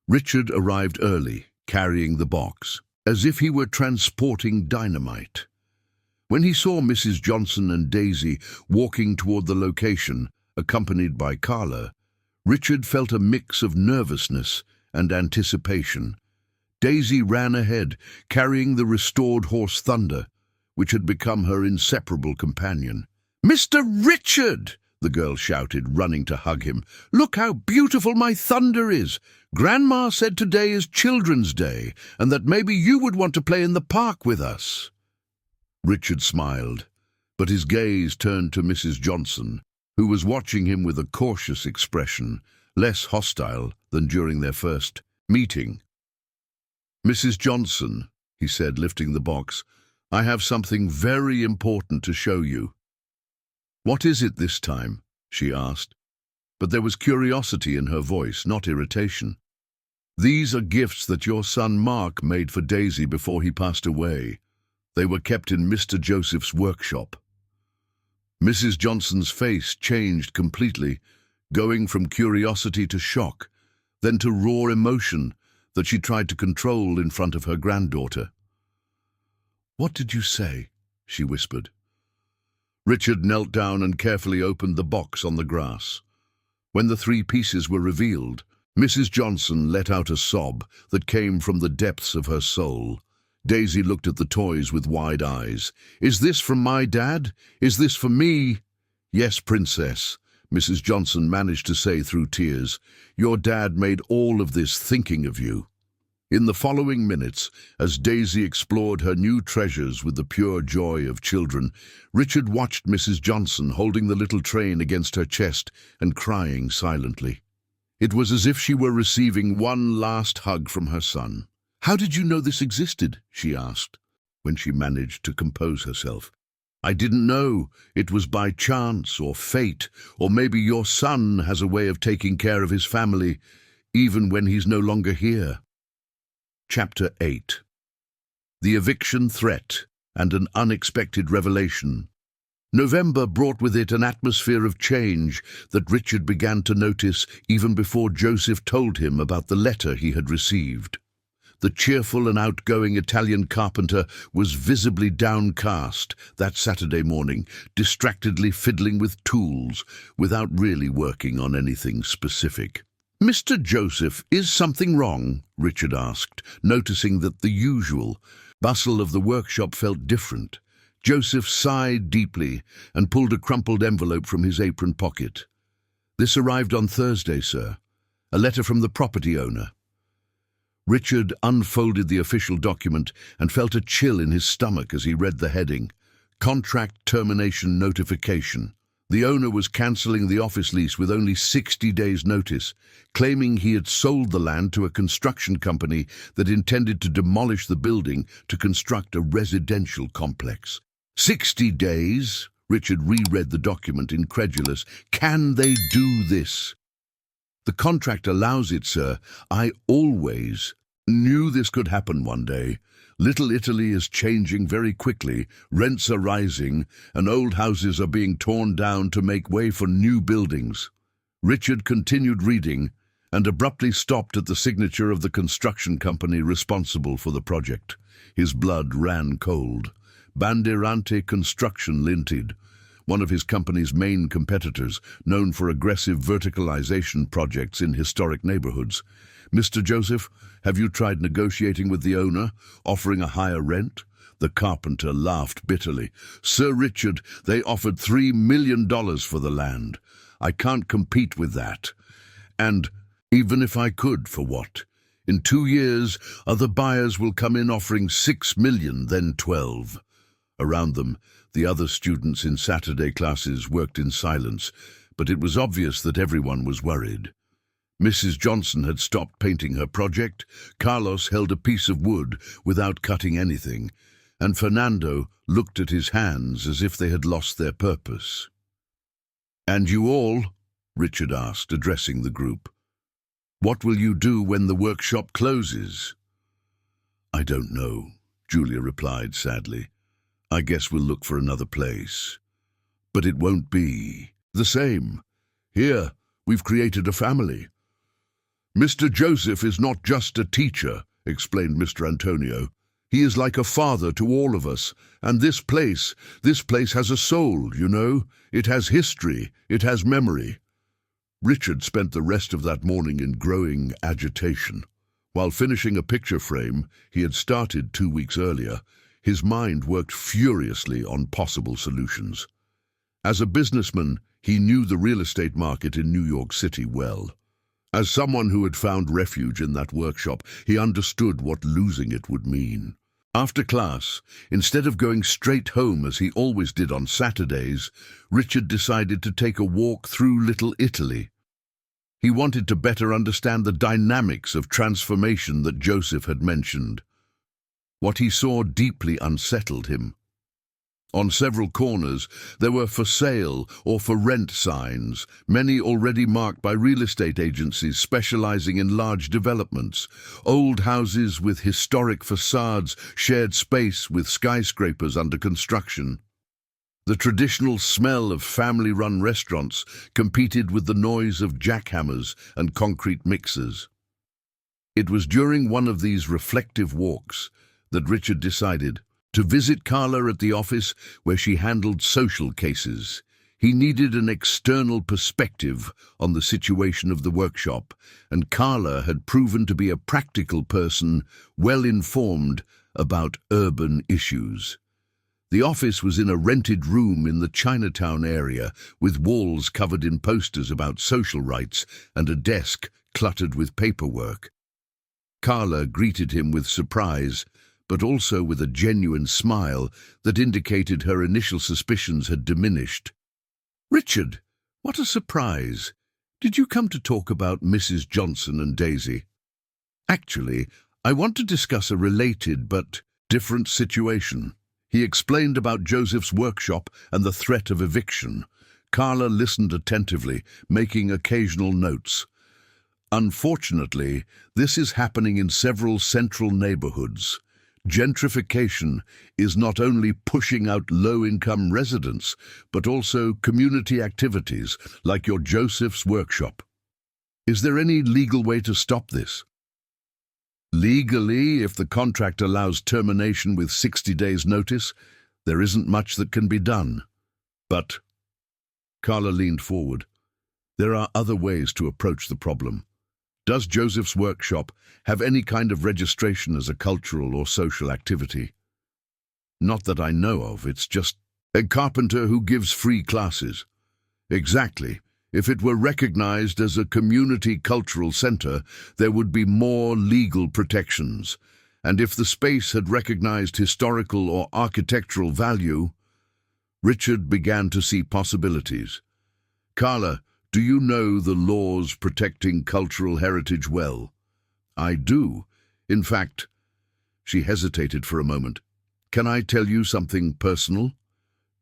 Richard arrived early, carrying the box, as if he were transporting dynamite. When he saw Mrs. Johnson and Daisy walking toward the location, accompanied by Carla, Richard felt a mix of nervousness and anticipation. Daisy ran ahead, carrying the restored horse Thunder, which had become her inseparable companion. "Mr. Richard!" the girl shouted, running to hug him. "Look how beautiful my Thunder is! Grandma said today is Children's Day, and that maybe you would want to play in the park with us." Richard smiled, but his gaze turned to Mrs. Johnson, who was watching him with a cautious expression, less hostile than during their first meeting. "Mrs. Johnson," he said, lifting the box, "I have something very important to show you." "What is it this time?" she asked, but there was curiosity in her voice, not irritation. "These are gifts that your son Mark made for Daisy before he passed away. They were kept in Mr. Joseph's workshop." Mrs. Johnson's face changed completely, going from curiosity to shock, then to raw emotion that she tried to control in front of her granddaughter. "What did you say?" she whispered. Richard knelt down and carefully opened the box on the grass. When the 3 pieces were revealed, Mrs. Johnson let out a sob that came from the depths of her soul. Daisy looked at the toys with wide eyes. "Is this from my dad? Is this for me?" "Yes, Princess," Mrs. Johnson managed to say through tears. "Your dad made all of this thinking of you." In the following minutes, as Daisy explored her new treasures with the pure joy of children, Richard watched Mrs. Johnson holding the little train against her chest and crying silently. It was as if she were receiving one last hug from her son. "How did you know this existed?" she asked, when she managed to compose herself. "I didn't know. It was by chance or fate, or maybe your son has a way of taking care of his family, even when he's no longer here." Chapter 8. The Eviction Threat and an Unexpected Revelation. November brought with it an atmosphere of change that Richard began to notice even before Joseph told him about the letter he had received. the cheerful and outgoing Italian carpenter, was visibly downcast that Saturday morning, distractedly fiddling with tools without really working on anything specific. "Mr. Joseph, is something wrong?" Richard asked, noticing that the usual bustle of the workshop felt different. Joseph sighed deeply and pulled a crumpled envelope from his apron pocket. "This arrived on Thursday, sir. A letter from the property owner." Richard unfolded the official document and felt a chill in his stomach as he read the heading, "Contract Termination Notification." The owner was cancelling the office lease with only 60 days' notice, claiming he had sold the land to a construction company that intended to demolish the building to construct a residential complex. 60 days? Richard reread the document, incredulous. Can they do this? "The contract allows it, sir. I always knew this could happen one day. Little Italy is changing very quickly. Rents are rising, and old houses are being torn down to make way for new buildings." Richard continued reading and abruptly stopped at the signature of the construction company responsible for the project. His blood ran cold. Bandeirante Construction Limited, one of his company's main competitors, known for aggressive verticalization projects in historic neighborhoods. "Mr. Joseph, have you tried negotiating with the owner, offering a higher rent?" The carpenter laughed bitterly. "Sir Richard, they offered $3 million for the land. I can't compete with that. And even if I could, for what? In 2 years, other buyers will come in offering $6 million, then 12. Around them, the other students in Saturday classes worked in silence, but it was obvious that everyone was worried. Mrs. Johnson had stopped painting her project, Carlos held a piece of wood without cutting anything, and Fernando looked at his hands as if they had lost their purpose. "And you all?" Richard asked, addressing the group. "What will you do when the workshop closes?" "I don't know," Julia replied sadly. "I guess we'll look for another place. But it won't be the same. Here, we've created a family." "Mr. Joseph is not just a teacher," explained Mr. Antonio. "He is like a father to all of us. And this place has a soul, you know. It has history, it has memory." Richard spent the rest of that morning in growing agitation. While finishing a picture frame he had started 2 weeks earlier, his mind worked furiously on possible solutions. As a businessman, he knew the real estate market in New York City well. As someone who had found refuge in that workshop, he understood what losing it would mean. After class, instead of going straight home as he always did on Saturdays, Richard decided to take a walk through Little Italy. He wanted to better understand the dynamics of transformation that Joseph had mentioned. What he saw deeply unsettled him. On several corners, there were "for sale" or "for rent" signs, many already marked by real estate agencies specializing in large developments. Old houses with historic facades shared space with skyscrapers under construction. The traditional smell of family-run restaurants competed with the noise of jackhammers and concrete mixers. It was during one of these reflective walks that Richard decided to visit Carla at the office where she handled social cases. He needed an external perspective on the situation of the workshop, and Carla had proven to be a practical person, well informed about urban issues. The office was in a rented room in the Chinatown area, with walls covered in posters about social rights and a desk cluttered with paperwork. Carla greeted him with surprise, but also with a genuine smile that indicated her initial suspicions had diminished. "Richard, what a surprise! Did you come to talk about Mrs. Johnson and Daisy?" "Actually, I want to discuss a related but different situation." He explained about Joseph's workshop and the threat of eviction. Carla listened attentively, making occasional notes. "Unfortunately, this is happening in several central neighborhoods. Gentrification is not only pushing out low-income residents, but also community activities like your Joseph's workshop. Is there any legal way to stop this?" Legally, if the contract allows termination with 60 days' notice, there isn't much that can be done. But, Carla leaned forward, there are other ways to approach the problem. Does Joseph's workshop have any kind of registration as a cultural or social activity? Not that I know of, it's just a carpenter who gives free classes. Exactly. If it were recognized as a community cultural center, there would be more legal protections. And if the space had recognized historical or architectural value, Richard began to see possibilities. Carla, do you know the laws protecting cultural heritage well? I do. In fact, she hesitated for a moment. Can I tell you something personal?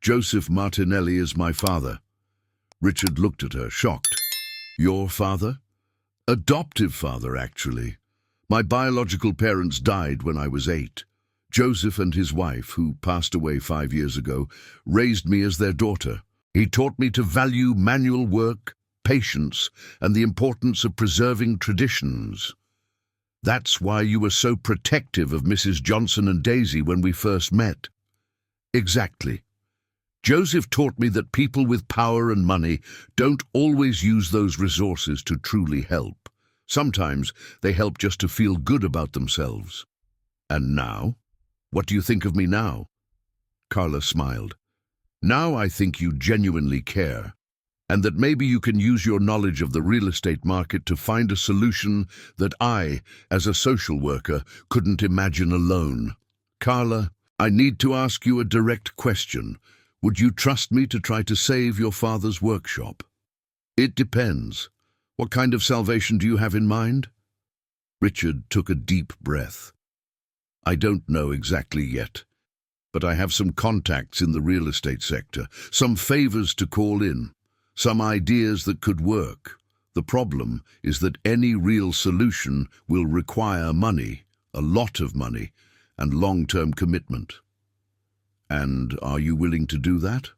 Joseph Martinelli is my father. Richard looked at her, shocked. Your father? Adoptive father, actually. My biological parents died when I was 8. Joseph and his wife, who passed away 5 years ago, raised me as their daughter. He taught me to value manual work, patience, and the importance of preserving traditions. That's why you were so protective of Mrs. Johnson and Daisy when we first met. Exactly. Joseph taught me that people with power and money don't always use those resources to truly help. Sometimes they help just to feel good about themselves. And now? What do you think of me now? Carla smiled. Now I think you genuinely care, and that maybe you can use your knowledge of the real estate market to find a solution that I, as a social worker, couldn't imagine alone. Carla, I need to ask you a direct question. Would you trust me to try to save your father's workshop? It depends. What kind of salvation do you have in mind? Richard took a deep breath. I don't know exactly yet, but I have some contacts in the real estate sector, some favors to call in, some ideas that could work. The problem is that any real solution will require money, a lot of money, and long-term commitment. And are you willing to do that?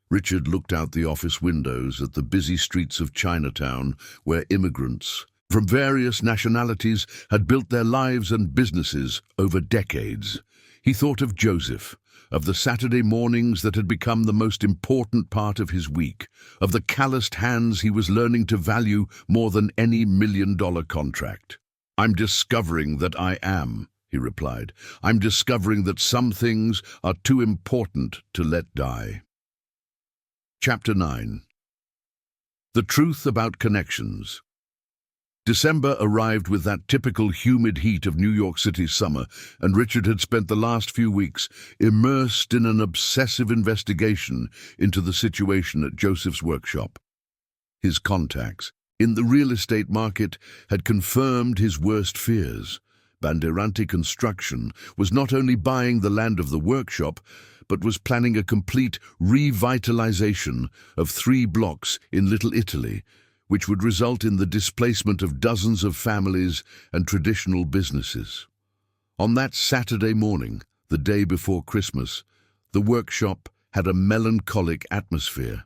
Richard looked out the office windows at the busy streets of Chinatown, where immigrants from various nationalities had built their lives and businesses over decades. He thought of Joseph, of the Saturday mornings that had become the most important part of his week, of the calloused hands he was learning to value more than any million-dollar contract. I'm discovering that I am, he replied. I'm discovering that some things are too important to let die. Chapter 9. The Truth About Connections. December arrived with that typical humid heat of New York City's summer, and Richard had spent the last few weeks immersed in an obsessive investigation into the situation at Joseph's workshop. His contacts in the real estate market had confirmed his worst fears. Bandeirante Construction was not only buying the land of the workshop, but was planning a complete revitalization of 3 blocks in Little Italy, which would result in the displacement of dozens of families and traditional businesses. On that Saturday morning, the day before Christmas, the workshop had a melancholic atmosphere.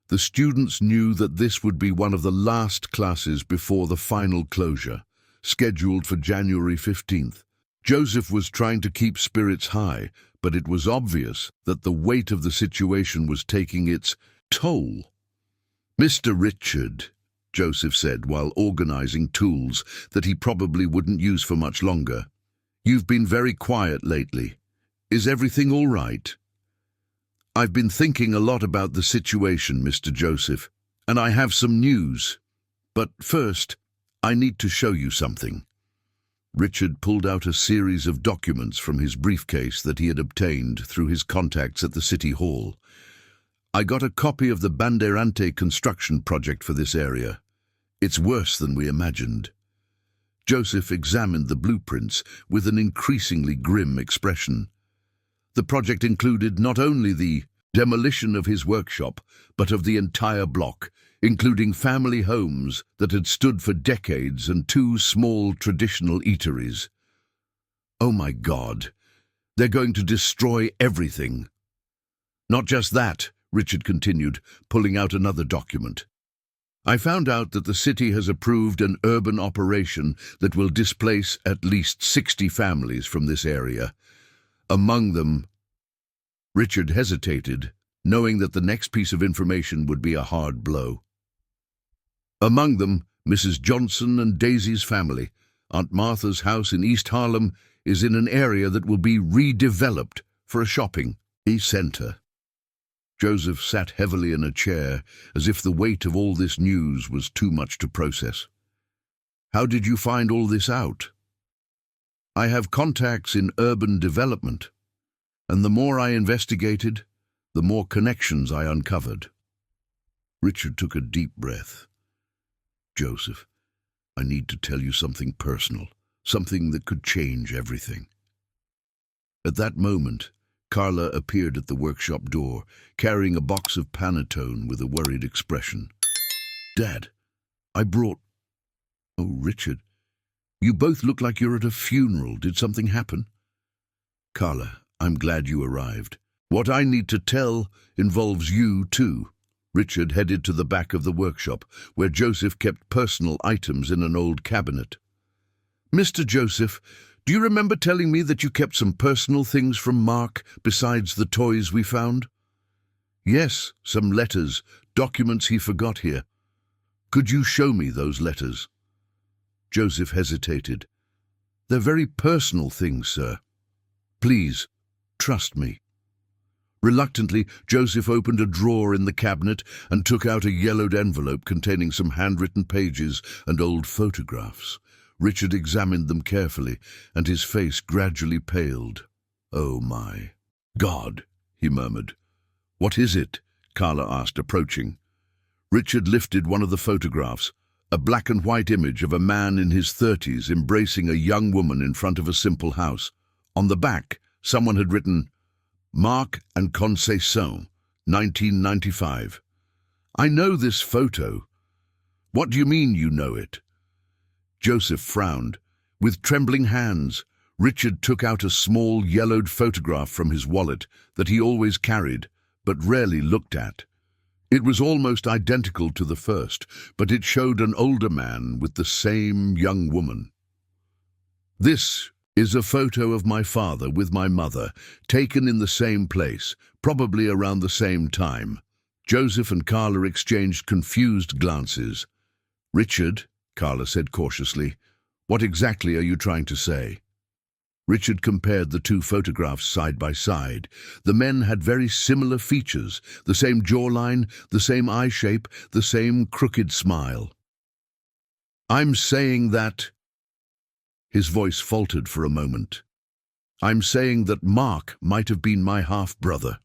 The students knew that this would be one of the last classes before the final closure, scheduled for January 15th. Joseph was trying to keep spirits high, but it was obvious that the weight of the situation was taking its toll. Mr. Richard, Joseph said while organizing tools that he probably wouldn't use for much longer. You've been very quiet lately. Is everything all right? I've been thinking a lot about the situation, Mr. Joseph, and I have some news. But first, I need to show you something. Richard pulled out a series of documents from his briefcase that he had obtained through his contacts at the City Hall. I got a copy of the Bandeirante construction project for this area. It's worse than we imagined. Joseph examined the blueprints with an increasingly grim expression. The project included not only the demolition of his workshop, but of the entire block, including family homes that had stood for decades and 2 small traditional eateries. Oh my God, they're going to destroy everything. Not just that, Richard continued, pulling out another document. I found out that the city has approved an urban operation that will displace at least 60 families from this area. Among them, Richard hesitated, knowing that the next piece of information would be a hard blow. Among them, Mrs. Johnson and Daisy's family. Aunt Martha's house in East Harlem is in an area that will be redeveloped for a shopping center. Joseph sat heavily in a chair, as if the weight of all this news was too much to process. How did you find all this out? I have contacts in urban development, and the more I investigated, the more connections I uncovered. Richard took a deep breath. Joseph, I need to tell you something personal, something that could change everything. At that moment, Carla appeared at the workshop door, carrying a box of Panettone with a worried expression. Dad, I brought... Oh, Richard, you both look like you're at a funeral. Did something happen? Carla, I'm glad you arrived. What I need to tell involves you, too. Richard headed to the back of the workshop, where Joseph kept personal items in an old cabinet. Mr. Joseph, do you remember telling me that you kept some personal things from Mark besides the toys we found? Yes, some letters, documents he forgot here. Could you show me those letters? Joseph hesitated. They're very personal things, sir. Please, trust me. Reluctantly, Joseph opened a drawer in the cabinet and took out a yellowed envelope containing some handwritten pages and old photographs. Richard examined them carefully, and his face gradually paled. Oh, my God, he murmured. What is it? Carla asked, approaching. Richard lifted one of the photographs, a black and white image of a man in his 30s embracing a young woman in front of a simple house. On the back, someone had written, Mark and Concession, 1995. I know this photo. What do you mean you know it? Joseph frowned. With trembling hands, Richard took out a small yellowed photograph from his wallet that he always carried, but rarely looked at. It was almost identical to the first, but it showed an older man with the same young woman. This is a photo of my father with my mother, taken in the same place, probably around the same time. Joseph and Carla exchanged confused glances. Richard, Carla said cautiously, what exactly are you trying to say? Richard compared the two photographs side by side. The men had very similar features, the same jawline, the same eye shape, the same crooked smile. I'm saying that... His voice faltered for a moment. I'm saying that Mark might have been my half-brother.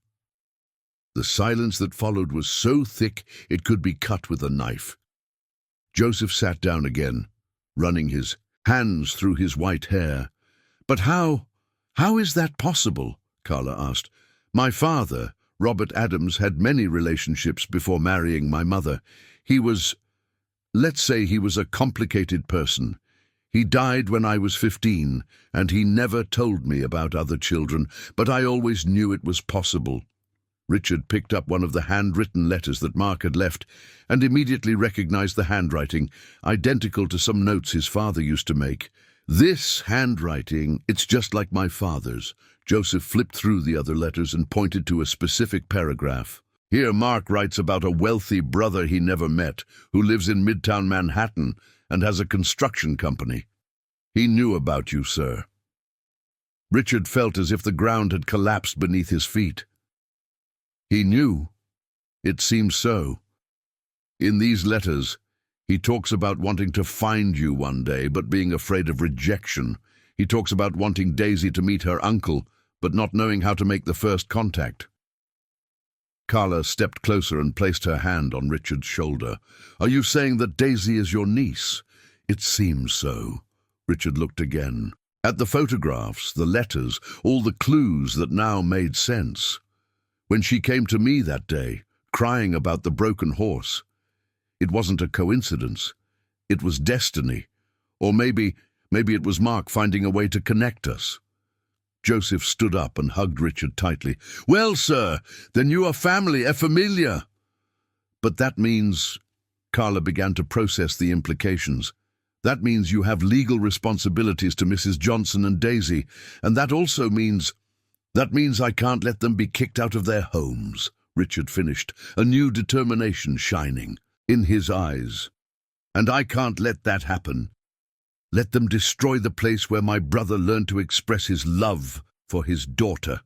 The silence that followed was so thick it could be cut with a knife. Joseph sat down again, running his hands through his white hair. But how is that possible? Carla asked. My father, Robert Adams, had many relationships before marrying my mother. Let's say he was a complicated person. He died when I was 15, and he never told me about other children, but I always knew it was possible. Richard picked up one of the handwritten letters that Mark had left and immediately recognized the handwriting, identical to some notes his father used to make. This handwriting, it's just like my father's. Joseph flipped through the other letters and pointed to a specific paragraph. Here Mark writes about a wealthy brother he never met, who lives in Midtown Manhattan and has a construction company. He knew about you, sir. Richard felt as if the ground had collapsed beneath his feet. He knew. It seems so. In these letters, he talks about wanting to find you one day, but being afraid of rejection. He talks about wanting Daisy to meet her uncle, but not knowing how to make the first contact. Carla stepped closer and placed her hand on Richard's shoulder. Are you saying that Daisy is your niece? It seems so. Richard looked again. At the photographs, the letters, all the clues that now made sense. When she came to me that day, crying about the broken horse, it wasn't a coincidence. It was destiny. Or maybe it was Mark finding a way to connect us. Joseph stood up and hugged Richard tightly. Well, sir, then you are family, familia. But that means... Carla began to process the implications. That means you have legal responsibilities to Mrs. Johnson and Daisy, and that also means... That means I can't let them be kicked out of their homes, Richard finished, a new determination shining in his eyes. And I can't let that happen. Let them destroy the place where my brother learned to express his love for his daughter.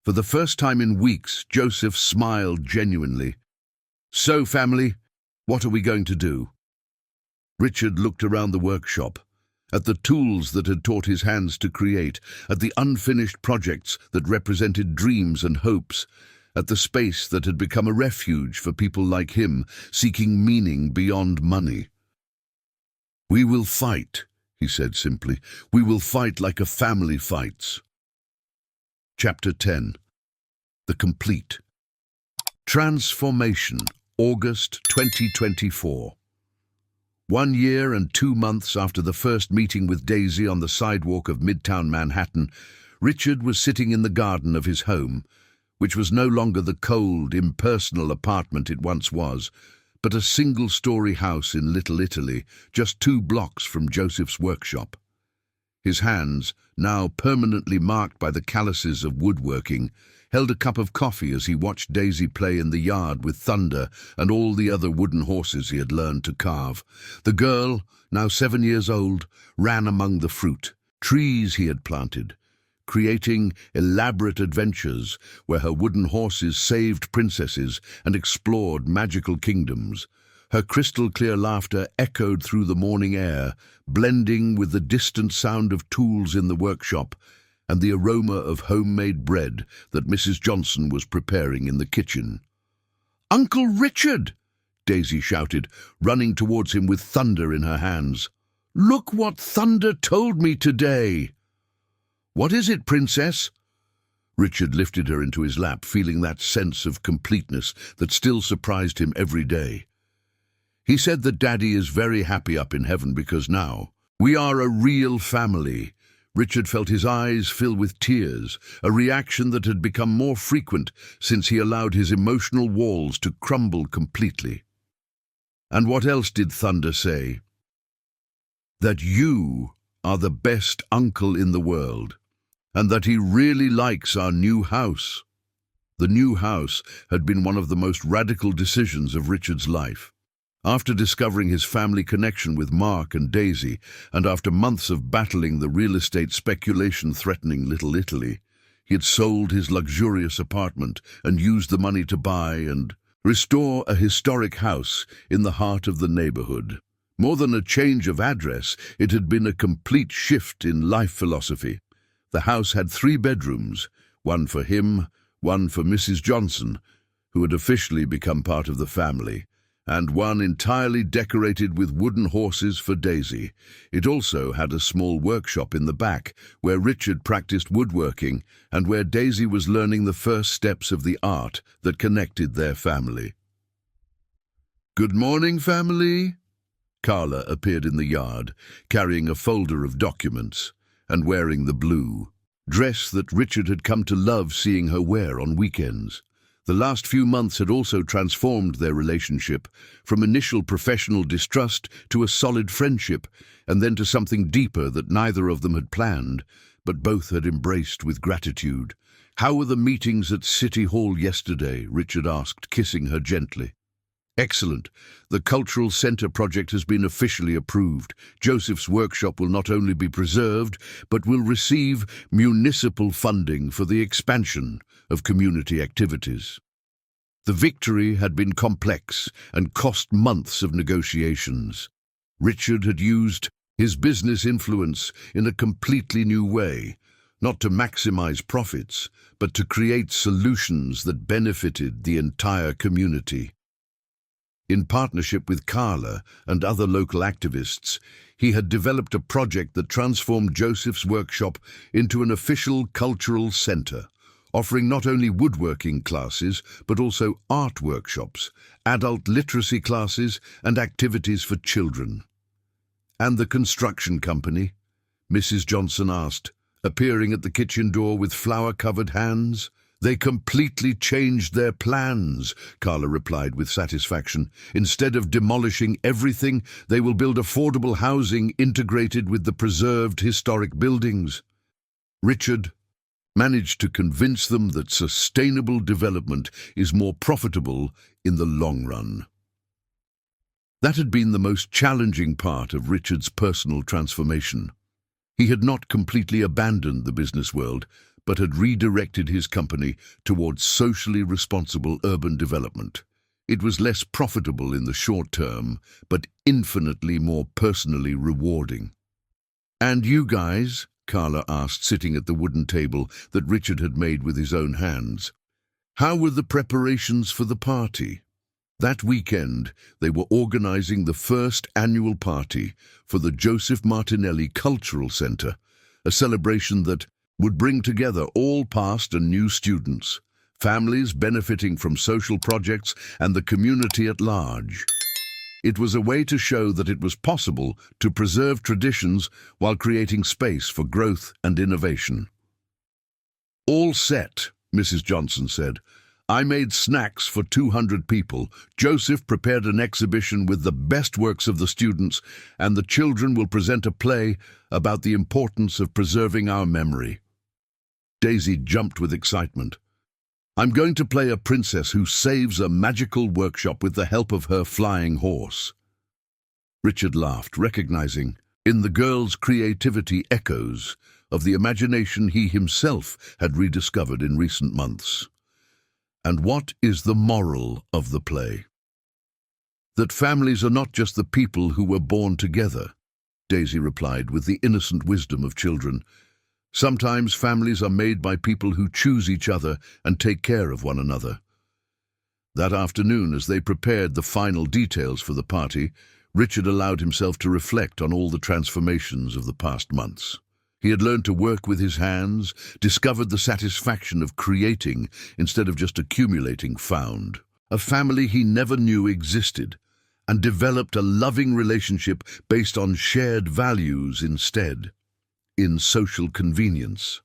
For the first time in weeks, Joseph smiled genuinely. So, family, what are we going to do? Richard looked around the workshop, at the tools that had taught his hands to create, at the unfinished projects that represented dreams and hopes, at the space that had become a refuge for people like him, seeking meaning beyond money. We will fight, he said simply. We will fight like a family fights. Chapter 10. The Complete. Transformation, August 2024. 1 year and 2 months after the first meeting with Daisy on the sidewalk of Midtown Manhattan, Richard was sitting in the garden of his home, which was no longer the cold, impersonal apartment it once was, but a single-story house in Little Italy, just 2 blocks from Joseph's workshop. His hands, now permanently marked by the calluses of woodworking, held a cup of coffee as he watched Daisy play in the yard with Thunder and all the other wooden horses he had learned to carve. The girl, now 7 years old, ran among the fruit, trees he had planted, creating elaborate adventures where her wooden horses saved princesses and explored magical kingdoms. Her crystal-clear laughter echoed through the morning air, blending with the distant sound of tools in the workshop and the aroma of homemade bread that Mrs. Johnson was preparing in the kitchen. "Uncle Richard!" Daisy shouted, running towards him with Thunder in her hands. "Look what Thunder told me today!" "What is it, Princess?" Richard lifted her into his lap, feeling that sense of completeness that still surprised him every day. "He said that Daddy is very happy up in heaven because now we are a real family." Richard felt his eyes fill with tears, a reaction that had become more frequent since he allowed his emotional walls to crumble completely. "And what else did Thunder say?" "That you are the best uncle in the world, and that he really likes our new house." The new house had been one of the most radical decisions of Richard's life. After discovering his family connection with Mark and Daisy, and after months of battling the real estate speculation threatening Little Italy, he had sold his luxurious apartment and used the money to buy and restore a historic house in the heart of the neighborhood. More than a change of address, it had been a complete shift in life philosophy. The house had 3 bedrooms, one for him, one for Mrs. Johnson, who had officially become part of the family, and one entirely decorated with wooden horses for Daisy. It also had a small workshop in the back, where Richard practiced woodworking and where Daisy was learning the first steps of the art that connected their family. "Good morning, family." Carla appeared in the yard, carrying a folder of documents and wearing the blue dress that Richard had come to love seeing her wear on weekends. The last few months had also transformed their relationship, from initial professional distrust to a solid friendship, and then to something deeper that neither of them had planned, but both had embraced with gratitude. "How were the meetings at City Hall yesterday?" Richard asked, kissing her gently. "Excellent. The Cultural Center project has been officially approved. Joseph's workshop will not only be preserved, but will receive municipal funding for the expansion of community activities." The victory had been complex and cost months of negotiations. Richard had used his business influence in a completely new way, not to maximize profits, but to create solutions that benefited the entire community. In partnership with Carla and other local activists, he had developed a project that transformed Joseph's workshop into an official cultural center, offering not only woodworking classes, but also art workshops, adult literacy classes, and activities for children. "And the construction company?" Mrs. Johnson asked, appearing at the kitchen door with flour-covered hands. They completely changed their plans, Carla replied with satisfaction. Instead of demolishing everything, they will build affordable housing integrated with the preserved historic buildings. Richard managed to convince them that sustainable development is more profitable in the long run. That had been the most challenging part of Richard's personal transformation. He had not completely abandoned the business world, but had redirected his company towards socially responsible urban development. It was less profitable in the short term, but infinitely more personally rewarding. "And you guys?" Carla asked, sitting at the wooden table that Richard had made with his own hands. "How were the preparations for the party?" That weekend, they were organizing the first annual party for the Joseph Martinelli Cultural Center, a celebration that would bring together all past and new students, families benefiting from social projects, and the community at large. It was a way to show that it was possible to preserve traditions while creating space for growth and innovation. "All set," Mrs. Johnson said. "I made snacks for 200 people. Joseph prepared an exhibition with the best works of the students, and the children will present a play about the importance of preserving our memory." Daisy jumped with excitement. "I'm going to play a princess who saves a magical workshop with the help of her flying horse." Richard laughed, recognizing in the girl's creativity echoes of the imagination he himself had rediscovered in recent months. "And what is the moral of the play?" "That families are not just the people who were born together," Daisy replied with the innocent wisdom of children. "Sometimes families are made by people who choose each other and take care of one another." That afternoon, as they prepared the final details for the party, Richard allowed himself to reflect on all the transformations of the past months. He had learned to work with his hands, discovered the satisfaction of creating instead of just accumulating found, a family he never knew existed, and developed a loving relationship based on shared values instead, in social convenience.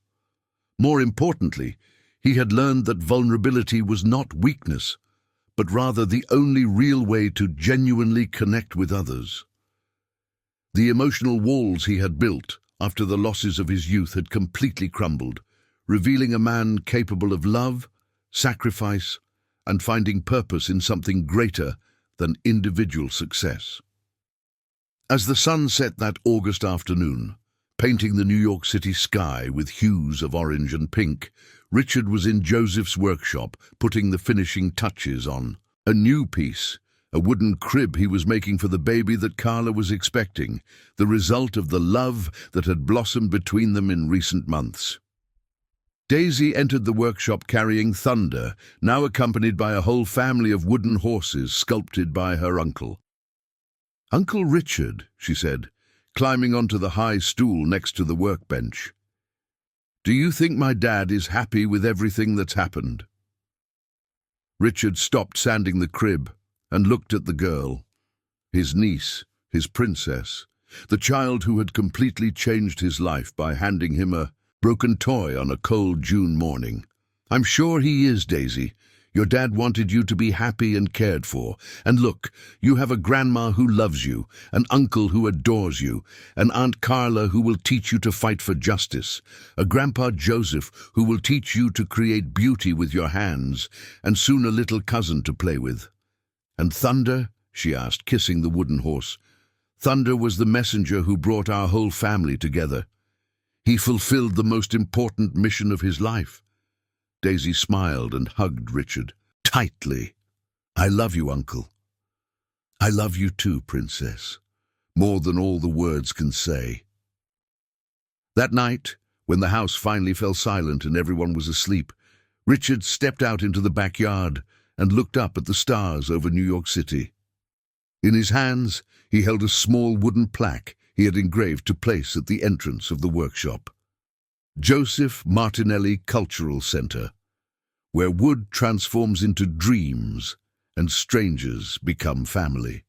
More importantly, he had learned that vulnerability was not weakness, but rather the only real way to genuinely connect with others. The emotional walls he had built after the losses of his youth had completely crumbled, revealing a man capable of love, sacrifice, and finding purpose in something greater than individual success. As the sun set that August afternoon, painting the New York City sky with hues of orange and pink, Richard was in Joseph's workshop, putting the finishing touches on a new piece, a wooden crib he was making for the baby that Carla was expecting, the result of the love that had blossomed between them in recent months. Daisy entered the workshop carrying Thunder, now accompanied by a whole family of wooden horses sculpted by her uncle. "Uncle Richard," she said, climbing onto the high stool next to the workbench. "Do you think my dad is happy with everything that's happened?" Richard stopped sanding the crib and looked at the girl, his niece, his princess, the child who had completely changed his life by handing him a broken toy on a cold June morning. "I'm sure he is, Daisy. Your dad wanted you to be happy and cared for. And look, you have a grandma who loves you, an uncle who adores you, an Aunt Carla who will teach you to fight for justice, a Grandpa Joseph who will teach you to create beauty with your hands, and soon a little cousin to play with. And Thunder?" she asked, kissing the wooden horse. "Thunder was the messenger who brought our whole family together. He fulfilled the most important mission of his life." Daisy smiled and hugged Richard tightly. "I love you, Uncle. I love you too, Princess, more than all the words can say." That night, when the house finally fell silent and everyone was asleep, Richard stepped out into the backyard and looked up at the stars over New York City. In his hands, he held a small wooden plaque he had engraved to place at the entrance of the workshop. Joseph Martinelli Cultural Center, where wood transforms into dreams and strangers become family.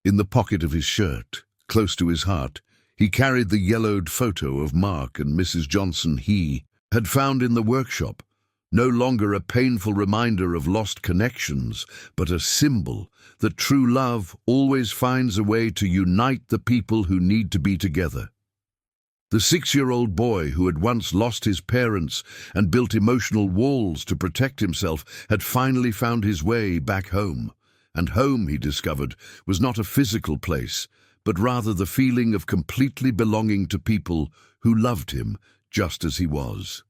In the pocket of his shirt, close to his heart, he carried the yellowed photo of Mark and Mrs. Johnson he had found in the workshop, No longer a painful reminder of lost connections, but a symbol that true love always finds a way to unite the people who need to be together. The 6-year-old boy who had once lost his parents and built emotional walls to protect himself had finally found his way back home. And home, he discovered, was not a physical place, but rather the feeling of completely belonging to people who loved him just as he was.